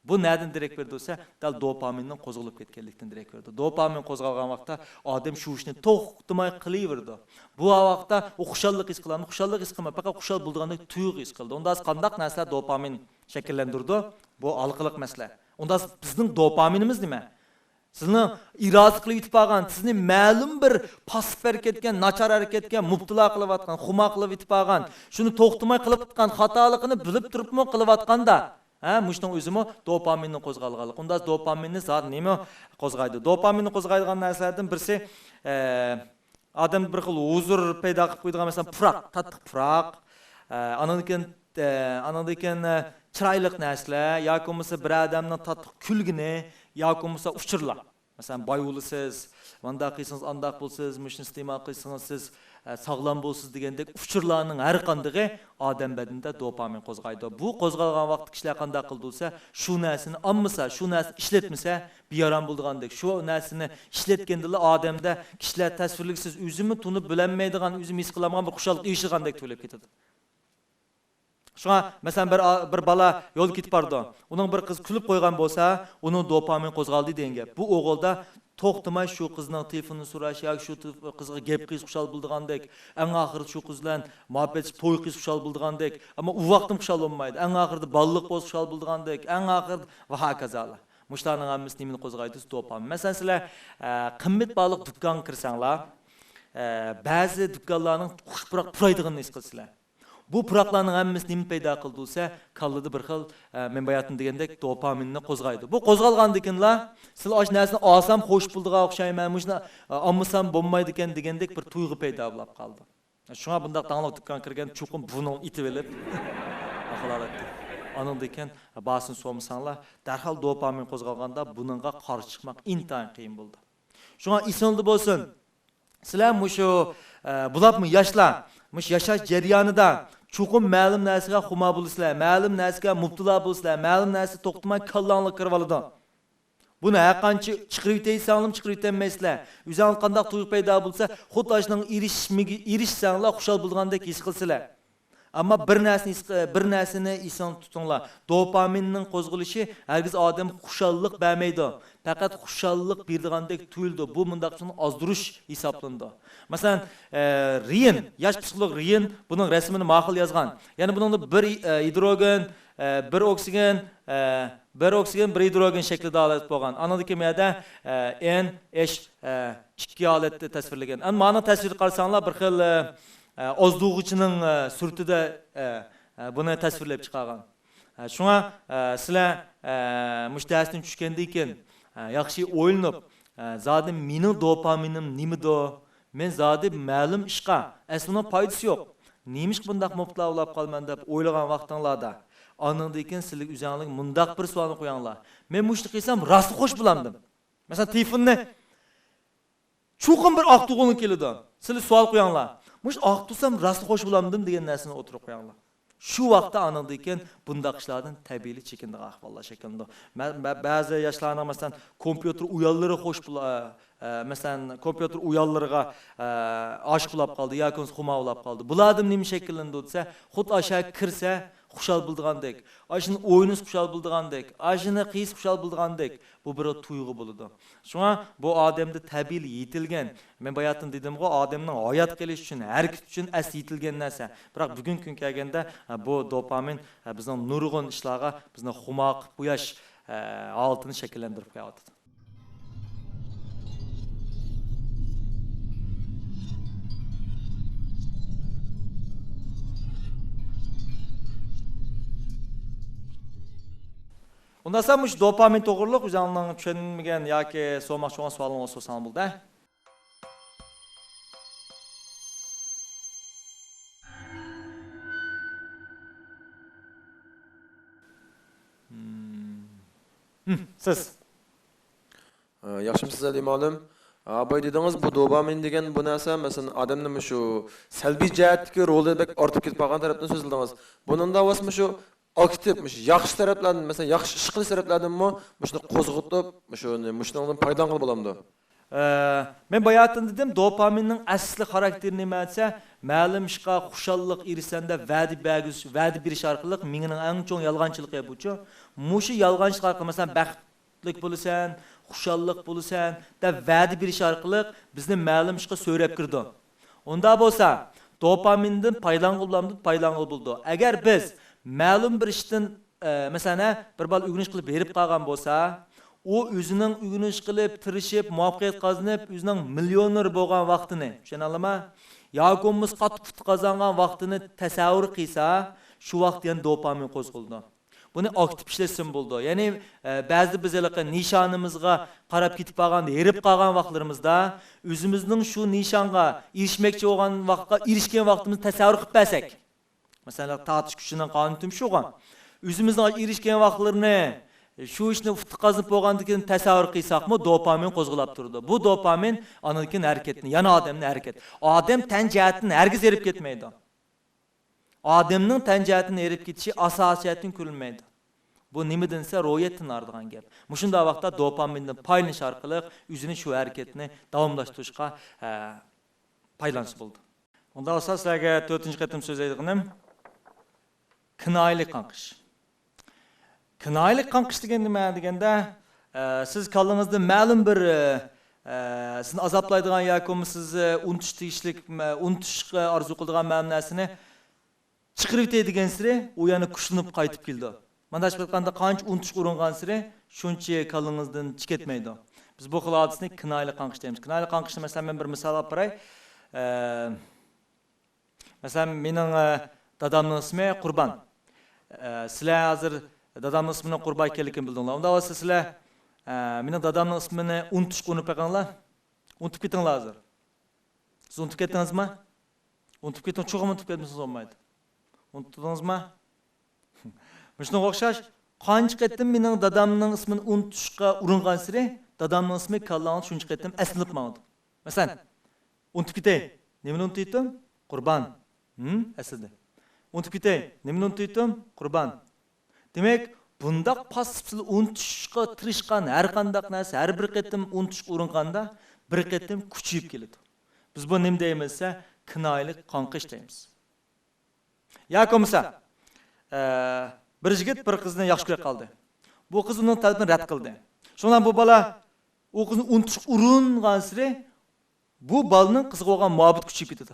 Bu nereden direkt verdi olsa, dal dopaminning qo'zg'alib ketganlikdan direkt verdi. Dopamin qo'zg'algan vaqtda odam shu ishni to'xtamay qilaverdi. Bu vaqtda u xushallik his qiladi, xushallik his qilmay, faqat xushal bo'lgandek tuyg'u his qildi. Unda qandaq narsalar dopamin shakllantirdi? Bu alqiliq masala. Unda bizning dopaminimiz nima? Sizni iroda qilib yetib qolgan, sizni ma'lum bir pasif harakatga, nachar harakatga mubtilo qilayotgan, xumo qilib yetib qolgan, shuni to'xtamay qilib atgan xatoligini bilib turibmi qilayotganda, mushning o'zimi dopaminni qo'zg'alganlik. Unda dopaminni zot nima qo'zg'aydi? Dopaminni qo'zg'aydigan narsalardan birisi odam bir xil huzur paydo qilib qo'yadigan, masalan, puroq, tattiq puroq, anandan chiroyli narsalar yoki bo'lmasa bir odamning tattiq kulgini yoki bo'lmasa uchirlar. Masalan, boy bo'lasiz, manda qilsangiz, andaq bo'lsiz, mushni iste'mol qilsangiz siz sog'lom bo'lsiz degandek uchirlarning har qandig'i odam badanida dopamin qo'zg'aydi. Bu qo'zg'algan vaqt kishilar qanday qildi bo'lsa, shu narsani olmasa, shu narsani ishlatmasa, beyaram bo'lgandek. Shu narsani ishlatganda odamda kishilar tasvirliksiz o'zini tunib bilinmaydigan, o'zini his qilmagan bir xushallik uyushgandek to'lib ketadi. Shuna masalan bir bola yo'l ketib bordi. Uning bir qiz kulib qo'ygan bo'lsa, uning dopamin qo'zg'aldi degan gap. Bu o'g'ilda to'xtamay shu qizning telefonini so'rash yoki shu qizga gap qilish xushal bo'ldigandek, eng oxirida shu qiz bilan muhabbet to'y qilish xushal bo'ldigandek, ammo u vaqtim xushal bo'lmaydi. Eng oxirida balliq bo'lish xushal bo'ldigandek, eng oxirida va hokazolar. Mushlarning hammasi nimani qo'zg'aydi? Dopamin. Masalan, sizlar qimmat baliq do'konga kirsanglar, ba'zi do'konlarning xushpuroq puraydiganini his qilsizlar. Bu puroqlarning hammasi nima paydo qildi bo'lsa, kallada bir xil men bayatim degandek dopaminni qo'zg'aydi. Bu qo'zg'algandan keyinlar siz osh narsani olsam xo'sh bo'ldiga o'xshayman, mushni olmasam bo'lmaydi ekan degandek bir tuyg'u paydo bo'lib qoldi. Shunga bundaq tanlov do'kon kirgan chuqum buni itib olib aqlalatdi. Anondan keyin basin so'msanglar, darhol dopamin qo'zg'alganda buningga qarshi chiqmoq intayin qiyin bo'ldi. Shunga esinli bo'lsin. Sizlar mushu bularmi yoshlar, mush yashash jarayonida chuqum ma'lum narsaga xumo bo'lisizlar, ma'lum narsaga mubtilo bo'lisizlar, ma'lum narsa to'xtamay kallanglik kirib oladi. Buni har qancha chiqirib yetsanglar, chiqirib yetmaysizlar. O'zingizga qanday tuyg'u paydo bo'lsa, xuddi ashning erishsanglar xushal bo'lgandek his qilsizlar. Ammo bir narsani eson tutinglar. Dopaminning qo'zg'alishi hargiz odam xushallik bermaydi. Faqat xushallik berdigandek tuyuldi. Bu mundaqchini ozdirish hisoblandi. Masalan, Riyen, yosh psixolog Riyen buning rasmini ma'qul yozgan. Ya'ni buningda bir hidrogen, bir oksigen, bir hidrogen shaklida holat bo'lgan. Anadagi miyada NH2 holatda tasvirlagan. Ana mana tasvirni qarasanglar bir xil ozdug'ichining surtida buni tasvirlab chiqargan. Shunga sizlar mushtasini tushgandan keyin yaxshi o'ylanib, zodi mening dopaminim nimado? Men zodi ma'lum ishqa aslida foydasi yo'q. Nemish bundaq mubtalo bo'lib qolman deb o'ylagan vaqtinglarda andan keyin sizlar o'zingizga mundaq bir savolni qo'yinglar. Men mushni qilsam rost xo'sh bo'lamdim. Masalan, telefonda chuqur bir aqtug'uni keladi. Sizlar savol qo'yinglar. Mush aqtusam rost xo'sh bo'lamdim degan narsani o'tirib qo'yinglar. Shu vaqtda andan keyin bundaq ishlardan tabiiy chekindiq ahvollar shekillanadi. Ba'zi yoshlarning masalan kompyuter uyallari xo'sh masalan kompyuter uyallariga oshqulab qoldi yoki xumavlab qoldi. Bulardan nima shekillandi desa, xud aşağı kirsa xushal bo'ldigandek, ashini o'yinimiz xushal bo'ldigandek, ashini qiyis xushal bo'ldigandek, bu bir tuyg'u bo'ladi. Shunga bu odamda tabiiy yetilgan, men bayatdan dedim-ku, odamning hayot qilish uchun, harakat uchun asli yetilgan narsa. Biroq bugun kun kelganda bu dopamin bizning nurg'un ishlarga, bizning xumoq, quyosh holatini shakllantirib qo'yadi. Undan sonra şu dopamin to'g'riliq o'zingizning tushunmagan yoki so'rmoqchi bo'lgan savolingiz bo'lsa bo'ldi. Siz Yaxshimisiz Alimalim? Boy dedingiz bu dopamin degan bu narsa masalan odamning shu salbiy jihatdagi roli bek ortib ketib qolgan tarafdan so'zladingiz. Buning davosimi shu aktiv, yaxshi taraflardan, masalan yaxshi ish qilish taraflardanmi shuni qo'zg'atib, shundan foydalanib bo'lamdi. Men bayatdan dedim, dopaminning asli xarakteri nima desa, ma'lum ishqa xushallik erisanda va'da berish orqali mingning eng cho'ng yolg'onchiligi bu-chu. Mushu yolg'onchilik orqali masalan baxtlik bo'lasan, xushallik bo'lasan deb va'da berish orqali bizni ma'lum ishqa so'rab kirdi. Unda bo'lsa, dopamindan foydalanib bo'ldi. Agar biz ma'lum bir ishdan masalan bir bal o'g'inish qilib berib qolgan bo'lsa, u o'zining o'g'inish qilib, tirishib, muvaffaqiyat qozonib, o'zining millioner bo'lgan vaqtini, tushunalimi? Yoki o'miz qattiq qozongan vaqtini tasavvur qilsa, shu vaqt yana dopamin qo'zg'aldi. Buni aktiv ishlasin bo'ldi. Ya'ni ba'zi bizlarga nishonimizga qarab ketib qolganda, erib qolgan vaqtlarimizda o'zimizning shu nishonga erishmoqchi bo'lgan vaqtga erishgan vaqtimizni tasavvur qilib bersak, masalan, tortish kuchining qonuni tumshugan. O'zimizning erishgan vaqtlarini shu ishni qazib bo'lgandan keyin tasavvur qilsakmi, dopamin qo'zg'alib turdi. Bu dopamin anakin harakatni, yana odamning harakati. Odam tan jihatini hargiz erib ketmaydi. Odamning tan jihatini erib ketishi asosiyatdan ko'rilmaydi. Bu nima densa ro'yatdan ardigan gap. Mushunda vaqtda dopamindan foydalanish orqali o'zini shu harakatni davomlashtirishga foydalansa bo'ldi. Unda sizlarga 4-qatim so'zlaydiganim kinoylik qanqish. Kinoylik qanqish degan nima deganda, siz kallingizda ma'lum bir sizni azoblaydigan yoki sizni unutishga orzu qiladigan ma'lum narsani chiqirib degan siri u yana kuchlanib qaytib keldi. Mana shu qanda qancha unutishga uringan siri shuncha kallingizdan chiqetmaydi. Biz bu xil hodisani kinoylik qanqish deymiz. Kinoylik qanqishni masalan men bir misol olib beray. Masalan mening dadamning ismi Qurban. Sizlar hozir dadamning ismini Qurban ekanligini bildinglar. Unda bo'lsa sizlar mening dadamning ismini unutishga urinib qo'yganlar. Unutib ketinglar hozir. Siz unutib ketdingizmi? Unutib ketdingiz, cho'g'im unutib ketdingiz olmaydi. Unutdingizmi? Shunga o'xshash, qancha qatim mening dadamning ismini unutishga uringan siri, dadamning ismi kallamni shuncha qatim aslinib ma'lum. Masalan, unutib ketay. Nimani unutdim? Qurban. Aslida. Unutib ketay. Nimani unutdim? Qurban. Demak, bundaq passivli unutishga tirishgan har qanday narsa, har bir qatim unutishga uringanda bir qatim kuchayib keladi. Biz bu nima deymizsa, kinoylik qanqish deymiz. yoki bo'lmasa bir yigit bir qizni yaxshi ko'ra qoldi. Bu qiz uning talabini rad qildi. Shundan bu bola u qizni unutish uringansiri bu bolaning qizga bo'lgan muhabbet kuchayib ketadi.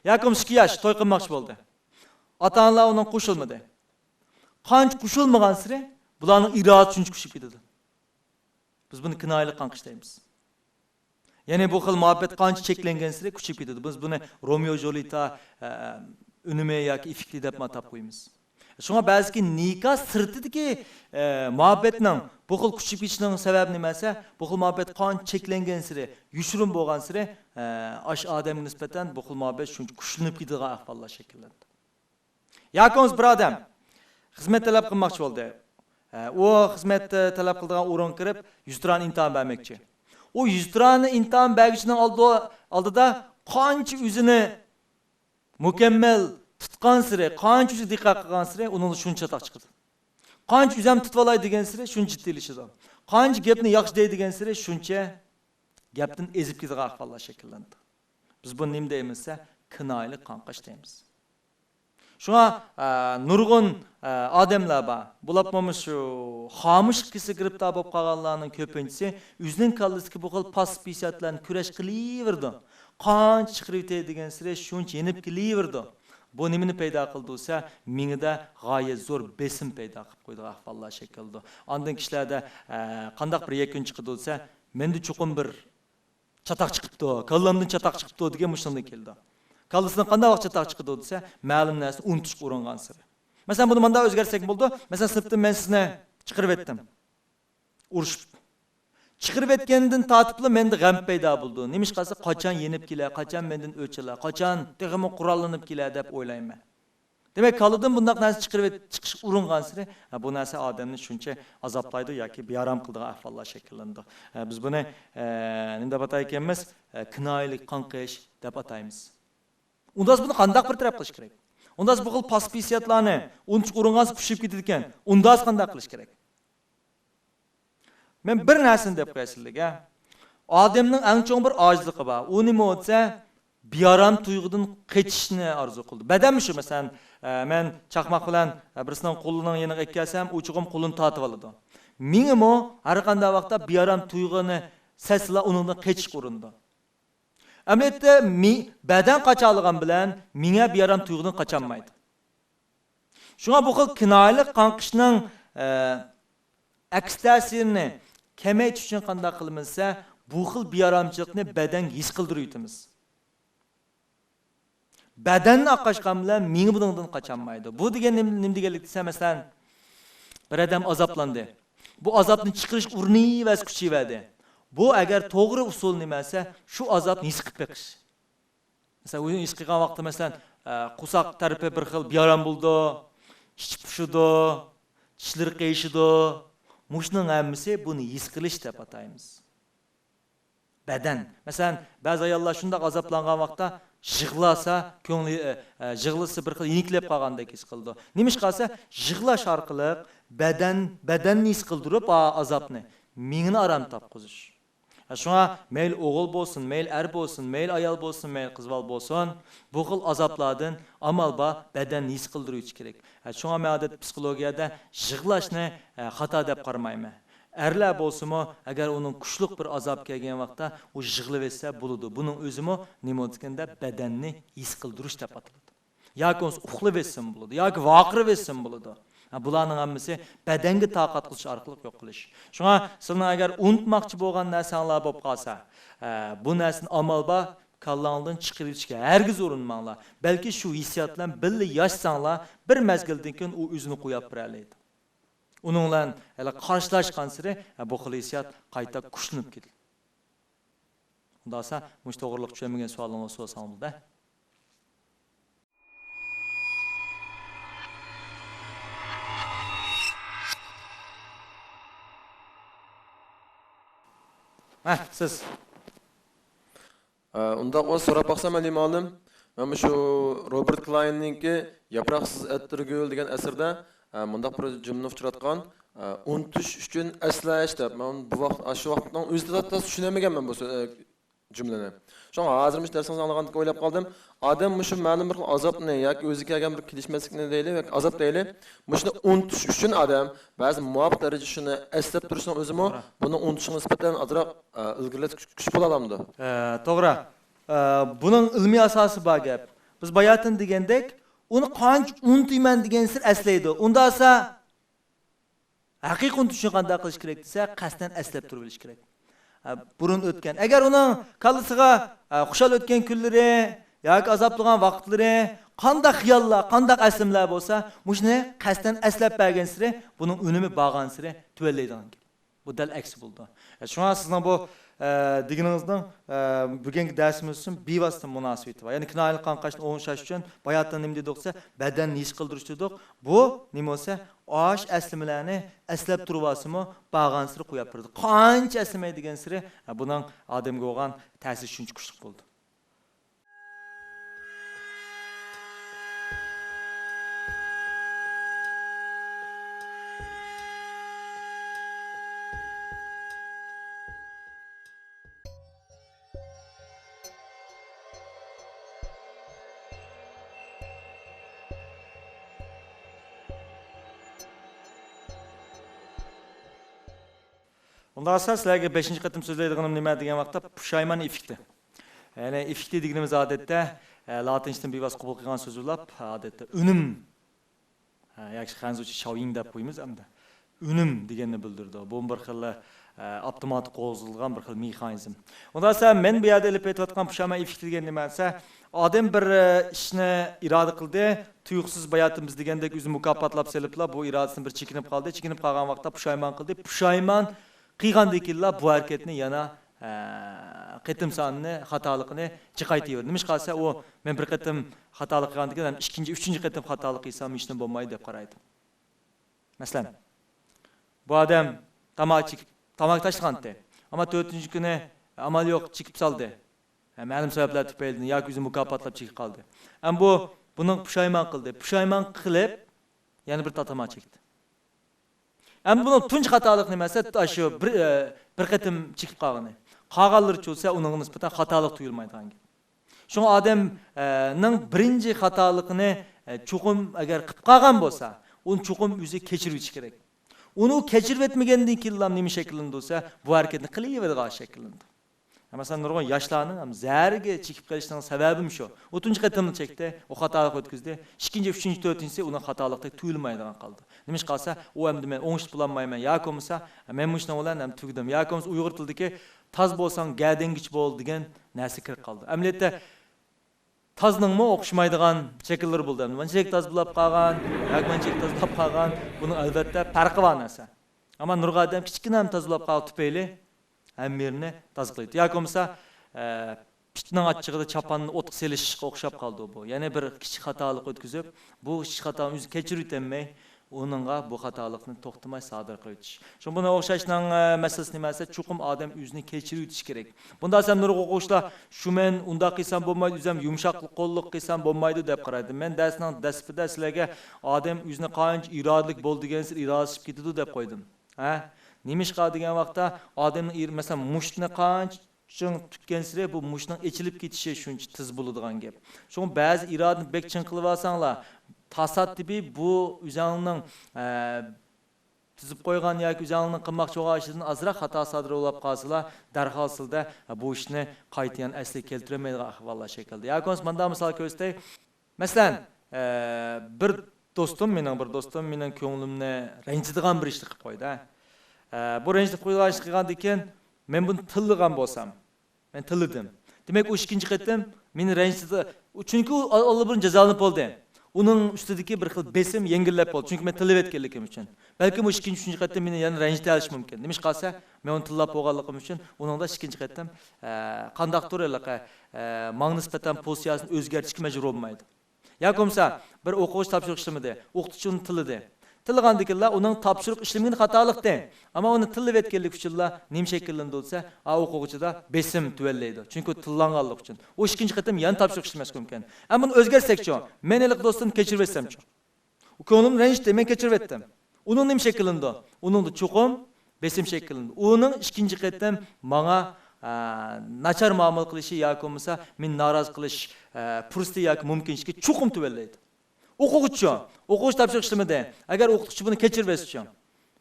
Yoki 2 yosh to'y qilmoqchi bo'ldi. Ota-onalar uning qo'shilmadi. Qancha qo'shilmagan-siri bularning irodasi shuncha kuchayib ketadi. Biz buni kinoyalik qanqishlaymiz. Ya'ni bu xil muhabbet qancha cheklangan-siri kuchayib ketadi. Biz buni Romeo Julieta unumi yoki effektli deb atab qo'yamiz. Shunga ba'ziki nikah sirtidagi muhabbetning bu xil kuchayib ketishining sababi nima esa, bu xil muhabbet qancha cheklangan-siri, yushurun bo'lgan-siri ash odamga nisbatan bu xil muhabbet shuncha kuchlanib ketadigan ahvollar shakllandi. Yoki bir odam xizmat talab qilmoqchi bo'ldi. U xizmat talab qiladigan o'ringa kirib 100 dirham imtihon bermoqchi. O 100 dirhamni imtihon bergichning oldida qancha o'zini mukammal tutgan siri, qancha o'zi diqqat qilgan siri uning shuncha taq chiqadi. Qancha o'zim tutib olay degan siri shuncha jiddilashadi. Qancha gapni yaxshi deydigan siri shuncha gapdan ezib ketadigan ahvollar shakllandi. Biz buni nima deymizsa, kinoyalik qanqash deymiz. Shunga nurg'un odamlar bor. Bular shu xomush kisi giribtor bo'lib qolganlarning ko'pinchisi o'zining kallasiga bu xil paspisatlarni kurash qilaverdi. Qancha chiqirib degan sira shuncha yenib kelaverdi. Bu nimani paydo qildi desa, mingida g'oyat zo'r besim paydo qilib qo'ydi ahvollar shaklda. Ondan kishilarda qandaq bir yakun chiqdi desa, menda chuqur bir chataq chiqibdi, kallamdan chataq chiqibdi degan mushunday keldi. Kallasidan qanday vaqt chataq chiqdi desa, ma'lum narsa unutishga uringan sir. Masalan, buni menda o'zgarsak bo'ldi. Masalan, sinfda men sizni chiqirib etdim. Urushib. Chiqirib etgandan tatibli menda g'am paydo bo'ldi. Nima ish qilsa, qachon yenib kelar, qachon mendan o'chilar, qachon texmi qurollanib kelar deb o'ylayman. Demak, kalladan bunday narsa chiqirib chiqish uringan sir, bu narsa odamni shuncha azoblaydi yoki bearam qiladigan ahvollar shakllandi. Biz buni nima deb ataymiz? Kinoyalik qanqish deb ataymiz. Undan buni qandaq bir taraf qilish kerak? Undan bu xil paspisiyatlarni unch uringan pishib ketadi ekan. Undan qandaq qilish kerak? Men bir narsani deb qo'yasizlarga. Odamning eng cho'ng bir ojizligi bor. U nima bo'lsa, bearam tuyg'udan qechishni orzu qildi. Badanmi shu, masalan, men chaqmoq bilan birisining qo'lining yeniga etkazsam, uchiqim qo'lini tortib oladi. Mingimi har qanday vaqtda bearam tuyg'uni sesla uningdan qechish urindi. Amaliyotda badan qachonligan bilan menga bearam tuyg'udan qachanmaydi. Shunga bu xil kinoyalik qanqishning aks ta'sirini kamaytirish uchun qanday qilmasa, bu xil bearamchilikni badan his qildiruymiz. Badanni oqashgan bilan menga bundan qachanmaydi. Bu degan nima deganlik desa, masalan, bir odam azoblandi. Bu azobni chiqarish urni va kuchayadi. Bu agar to'g'ri usul nimasi, shu azobni his qilib beqish. Masalan, o'zini his qilgan vaqtda masalan, qusoq tarafi bir xil bearam bo'ldi, ichib pushidi, tishlar qiyishidi. Mushning hammasi buni his qilish deb ataymiz. Badan. Masalan, ba'zi ayollar shunday azoblangan vaqtda yig'lasa, ko'ngli yig'lisi bir xil yeniklab qolgandek his qildi. Nima ish qilsa, yig'lash orqali badanni his qildirib, azobni mingni aram topqizish. Shunga mayl o'g'il bo'lsin, mayl er bo'lsin, mayl ayol bo'lsin, mayl qizbol bo'lsin, bu xil azoblardan amalba badanni his qildiruvchi kerak. Shunga men odat psixologiyada yig'lashni xato deb qaramayman. Erlar bo'lsa-mo, agar uning kuchli bir azob kelgan vaqtda u yig'lab etsa bo'ladi. Buning o'zimi nima deganda badanni his qildirish deb ataladi. Yoki uxlab etsin bo'ladi, yoki vaqirib etsin bo'ladi. Bularning hammasi badanga taqat qilish orqali yo'q qilish. Shunga sizning agar unutmoqchi bo'lgan narsalar bo'lib qolsa, bu narsani amalba kallangdan chiqarishga hargiz urinmanglar. Balki shu hissiyot bilan birga yashsanglar, bir mazgildan keyin u o'zini qo'yib beradi. Uning bilan qarshilashgan siri bu xil hissiyot qayta kuchlanib ketadi. Undasa, mush to'g'riliq tushunmagan savollarga so'rasanglar-da. Siz. Undaq o so'rab baqsam ma'lum, men shu Robert Kleinninki Yaproqsiz attirgul degan asarda mundaq bir jumla uchratgan, unutish uchun aslash deb. Men bu vaqt shu vaqtning o'zida tushunamaganman bu cümleni. Şoň hazırmış dersiňiz anlagandyk oýlap galdım. Adam muşu ma'lum bir azapny ýa-ki özü kelgen bir kilişmezlikni diýeli we azap diýeli. Muşunu unutuşyş üçin adam bäzi muwafaq derejede şunu eslep duruşyň özümi bunu unutuşyň nisbeten azrak ilgirletip bola alamdy. To'g'ri. Buning ilmiy asosi bor gap. Biz bayatın degandek, uni qancha unutmayman degan sir eslaydi. Unda esa haqiqiy unutishni qanday qilish kerak desa, qasdan eslab turib bilish kerak. Burun o'tgan. Agar uning kallasiga xushal o'tgan kunlari yoki azoblagan vaqtlari, qanday xiyollar, qanday aslimlar bo'lsa, mushni qasdan eslab bergan siri, buning unumi bo'lgan siri tuvallaydigan. Bu dal aksi bo'ldi. Shunga sizning bu deginingizning bugungi darsimiz uchun bevosita munosabati bor. Ya'ni kinoyali qanqashni o'ng'ishlash uchun bayatdan nima dedik-sa, badanni ish qildirish dedik. Bu nima bo'lsa, osh aslimalarni eslab turibasimi, bag'an siri qo'yib turdi. Qancha eslamaydigan siri buning odamga bo'lgan ta'siri shuncha kuchli bo'ldi. Ondan sonra sizlerge 5. katım sözleydiğim nima degan vaqtda pushaymon effekti. Yani effekti deganimiz odatda latinchadan bevos qabul qilgan so'z bo'lib, odatda unum. Yaxshi xanzucha showing deb qo'yamiz hamda. Unum deganni bildirdi. Bu bir xil avtomatik qo'zg'algan bir xil mexanizm. Ondan sonra men bu yerda ilib aytayotgan pushaymon effekti degan nima desa, odam bir ishni iroda qildi, tuyuqsiz bayatimiz degandek o'zi mukofotlab seliblar, bu irodasini bir chekinib qoldi. Chekinib qolgan vaqtda pushaymon qildi. Pushaymon qilgandikilla bu hareketni yana qitim sonini, xatoligini chiqaytiraverdi. Nima qilsa u men bir qitim xatolik qilgandan ikkinchi, uchinchi qitim xatolik qilsam ishni bo'lmaydi deb qaraydi. Masalan, bu odam tomoq tashlagandi, ammo 4-kuni amal yo'q chekib soldi. Ma'lum sabablar tufayli yoki o'zi mukofotlab chekib qoldi. Ham buning pushaymon qildi. Pushaymon qilib yana bir tatama chekdi. Hem bunun tunç hatalık nimesi şu bir qitim çıkıp qağını. Qağalır çolsa onun nispeten hatalık tuyulmaydı hangi. Şunu adamның birinci hatalıkını çoğum eğer qıp qağan bolsa, onu çoğum yüzü keçirüç gerek. Onu keçirvetmegenden killam nemi şeklinde olsa bu hareketini qılıverdiği şeklinde. Mesela nurgun yaşlarının zərge çekip qalışının sebebim şu. 30 qatımını çekti, o hatalık ötküzdü. 2-nji, 3-nji, 4-nji onun hatalıkta tuyulmaydigan qaldı. Nimiş qalsa, o hem de men oňuş bulanmayman. Ya komsa, men muşna olan hem tügdüm. Ya komsa Uygur tildiki taz bolsaň gädengiç bol degan näse kirip qaldı. Emletde tazning mı oquşmaydigan şekiller buldu. Mançek taz bulap qalgan, yak mançek taz bulap qalgan. Bunun albatta farqı var näse. Ama nurga adam kichkinam taz bulap qaldı tüpeyli. Әммеріне тазықлайды. Яки болмаса, pitning achchig'ida chapanni o'tqa selishga o'xshab qoldi bu. Yana bir kichik xatolik o'tkazib, bu kichik xatoni o'zi kechirib o'tmay, uningga bu xatolikni to'xtamay sodir qilish. Shu buni o'xshashning masalasi nimasi? Chuqum odam o'zini kechirib o'tish kerak. Bunda ham nurg'a o'qishlar, shu men unda qilsam bo'lmaydi, o'zim yumshoqlik qo'llik qilsam bo'lmaydi deb qaraydi. Men darsning dasfida sizlarga odam o'zini qancha irodalik bo'ldigan sir irodasiz ketadi deb qo'ydim. Nimişqa degan vaqtda odamning mesela mushtni qancha tutgan sire bu mushning echilib ketishi shuncha tiz bo'ladigan gap. So'ng ba'zi irodani bek chin qilib olsanglar, tasaddibi bu o'zingning tizib qo'ygan yoki o'zingning qilmoqchi bo'lgan azroq xato sodir bo'lib qolsalar, darholsilda bu ishni qaytayan asli keltirmaydigan ahvollar shaklda. Yoki menda misol ko'rsatay. Masalan, bir do'stim mening ko'nglimni ranjitadigan bir ishni qilib qo'ydi. Bu ranjitib qo'ygandan keyin men buni tilligan bo'lsam, men tillidim. Demak, o ikkinchi qitim meni ranjitdi. Chunki Alloh bir jazolanib bo'ldi. Uning ustidagi bir xil besim yengillab bo'ldi. Chunki men tillab etganligim uchun. Balki bu ikkinchi, uchinchi qitim meni yana ranjita olish mumkin. Nima qilsa, men uni tillab bo'lganligim uchun uningda ikkinchi qitim qandaqdir manga nisbatan pozitsiyasini o'zgartirishga majbur bo'lmaydi. Yoki bo'lmasa, bir o'quvchi topshiriq ishlamadi, o'qituvchi uni tilladi. Tilgandiklar uning topshiriq ishlamini xatolikda. Ammo uni tillab etganlik uchun nim shakllarda bo'lsa, o'quvchida besim tuvallaydi. Chunki tillanganlik uchun. O ikkinchi qitim yana topshiriq ishlamas mumkin. Ammo buni o'zgarsak-chi, men eliq do'stim kechirib etsam-chi. U ko'nglim ranjitdi, men kechirib etdim. Uning nim shakllarda, uningda cho'qim besim shakllarda. Uning ikkinchi qitim menga nachar muomala qilishi yoki bo'lmasa men norozi qilish fursati yoki mumkinligi chuqum tuvallaydi. O'quvchi topshiriq ishlamadi. Agar o'qituvchi buni kechirib bersa,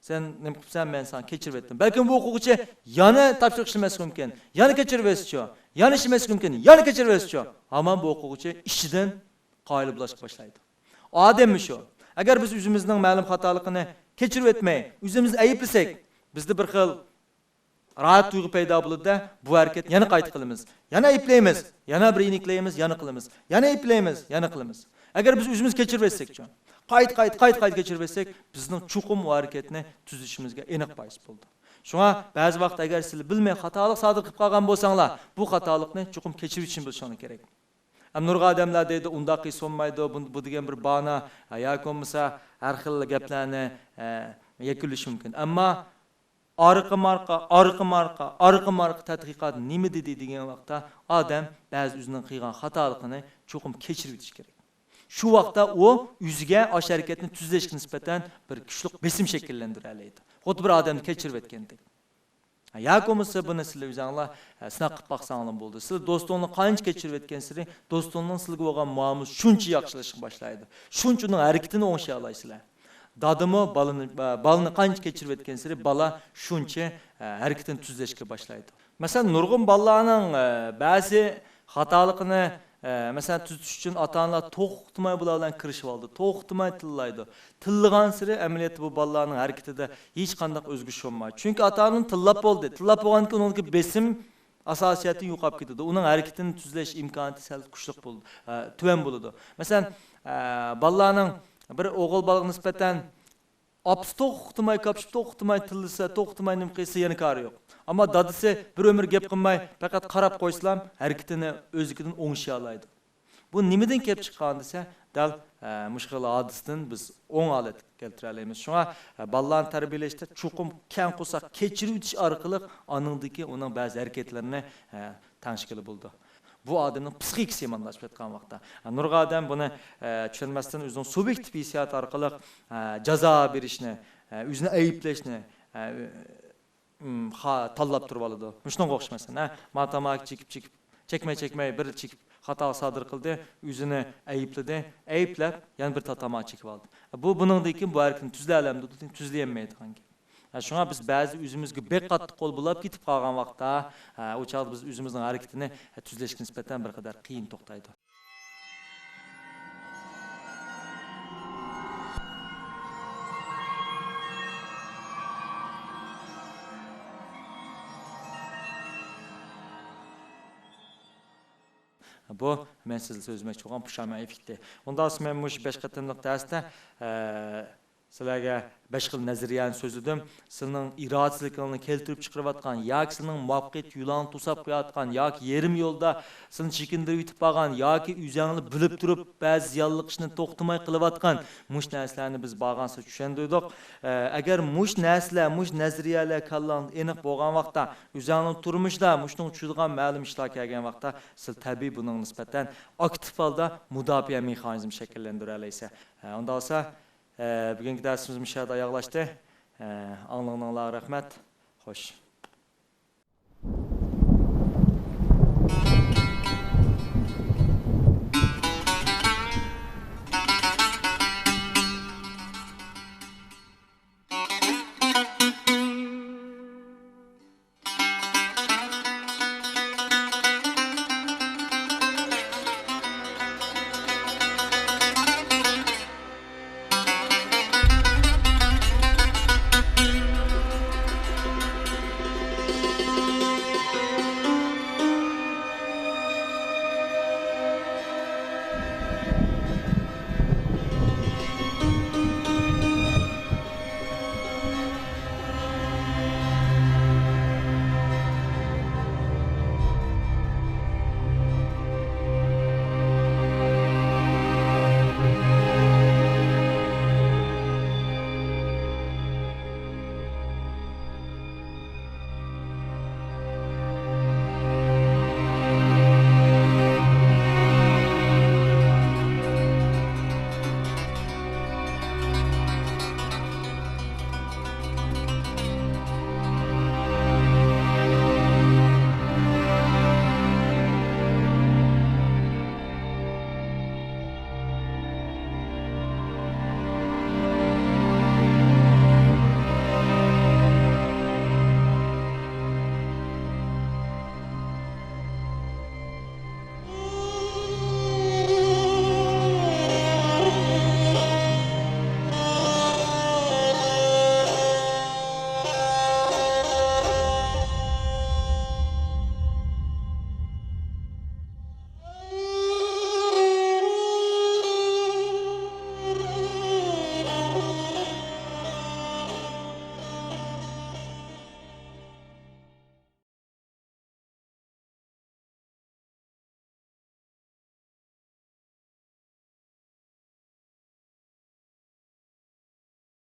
sen nima qilibsan, men seni kechirib etdim. Balkim bu o'quvchi yana topshiriq ishlamasligi mumkin, yana kechirib bersa, yana ishlamasligi mumkin, yana kechirib bersa, hamon bu o'quvchi ishidan qoyil bo'lishga boshlaydi. Odammi shu. Agar biz o'zimizning ma'lum xatoligini kechirib etmay, o'zimizni ayiblasak, bizda bir xil rahat tuyg'u paydo bo'ladi. Bu harakat yana qayta qilamiz. Yana ayiblaymiz, yana bir iniklaymiz, yana qilamiz. Yana ayiblaymiz, yana qilamiz. Agar biz o'zimiz kechirib etsak, qayta kechirib etsak, bizning chuqum harakatni tuzishimizga aniq bois bo'ldi. Shunga ba'zi vaqt agar siz bilmay xatolik sodir qilib qolgan bo'lsanglar, bu xatolikni chuqum kechirish uchun bilishingiz kerak. Nurg'a odamlar deydi, unda qiysonmaydi, bu degan bir bana yoki bo'lmasa har xil gaplarni yakunlash mumkin. Ammo arqa marqa tadqiqot nima dedi degan vaqtda odam ba'zi o'zining qilgan xatoligini chuqum kechirib o'tish kerak. Shu vaqtda u o'ziga osh harakatni tuzlashga nisbatan bir kuchli besim shakllantira oladi. Xuddi bir odamni kechirib o'tgandek. Yoki bo'lmasa buni sizlar o'zingizlar sinab qilib baqsanglar bo'ldi. Siz do'stingni qancha kechirib o'tgansizlar, do'stingning sizga bo'lgan muomala shuncha yaxshilashib boshlaydi. Shuncha uning harakatini o'ngshay olasizlar. Dadimi balani qancha kechirib o'tgansizlar, bala shuncha harakatini tuzlashga boshlaydi. Masalan, nurg'un balalarning ba'zi xatoligini mesela tutuş için ata-onalar to'xtamay bular bilan kirishib oldi. To'xtamay tillaydi. Tillagan siri amaliyotda bu bolalarning harakatida hech qanday o'zgarish bo'lmaydi. Chunki ata-onaning tillab bo'ldi. Tillab bo'lgandan keyin uning besim asosiyati yo'qolib ketadi. Uning harakatini tuzlash imkoniyati sal kuchli bo'ldi. Tuvan bo'ladi. Masalan, bolalarning bir o'g'il bolaga nisbatan apsi to'xtamay kapishib to'xtamay tillasa, to'xtamay nim qilsa yana kari yo'q. Ama dadisi bir ömür gap qilmay faqat qarab qo'ysam, harakatini o'zikidan o'ngshay oladi. Bu nimadan kelib chiqqan desa, dal mushkil hodisdan biz o'ng holat keltira olamiz. Shunga bolalarni tarbiyalashda chuqum kang qo'saq kechirib o'tish orqali oningdagi uning ba'zi harakatlarini tanishkili bo'ldi. Bu odamning psixikasi yomonlashib ketgan vaqtda. Nurg'a odam buni tushunmasdan o'zining subyektiv hissiyot orqali jazo berishni, o'zini ayblashni tanlab turib oladi. Shunga o'xshamasin. Matamak chekmay bir chekib xato sodir qildi, o'zini aybladi, ayblab yana bir tatamak chekib oldi. Buningdan bu harakatni tuzlay olamdi, tuzlayolmaydi qangi. Shunga biz ba'zi o'zimizga bek qattiq qo'l bo'lib ketib qolgan vaqtda, o chaqda biz o'zimizning harakatini tuzlashga nisbatan bir qadar qiyin to'xtaydi. Bu men sizlarga so'zlamoqchi bo'lgan pushamay fikri. Undan so'ng men mush 5 qatimliq darsda sizlarga 5 xil nazariyani so'zladim. Sizning irodasizligingni keltirib chiqarayotgan yoki sizning muvaffaqiyat yo'lini to'sab qo'yayotgan yoki yarim yo'lda sizni chekindirib yetib qolgan yoki o'zingizni bilib turib ba'zi ziyonli ishni to'xtamay qilayotgan mush narsalarni biz bag'ansa tushundirdik. Agar mush narsalar, mush nazariyalar kallang aniq bo'lgan vaqtda o'zingizning turmushda mushning tushilgan ma'lum ishlar kelgan vaqtda siz tabiiy buning nisbatan aktiv holda mudofaa mexanizmi shakllantira olasiz. Unda olsa bugungi darsimiz müşahede ayaqlaşdı. Anlığınızla rahmet. Hoş.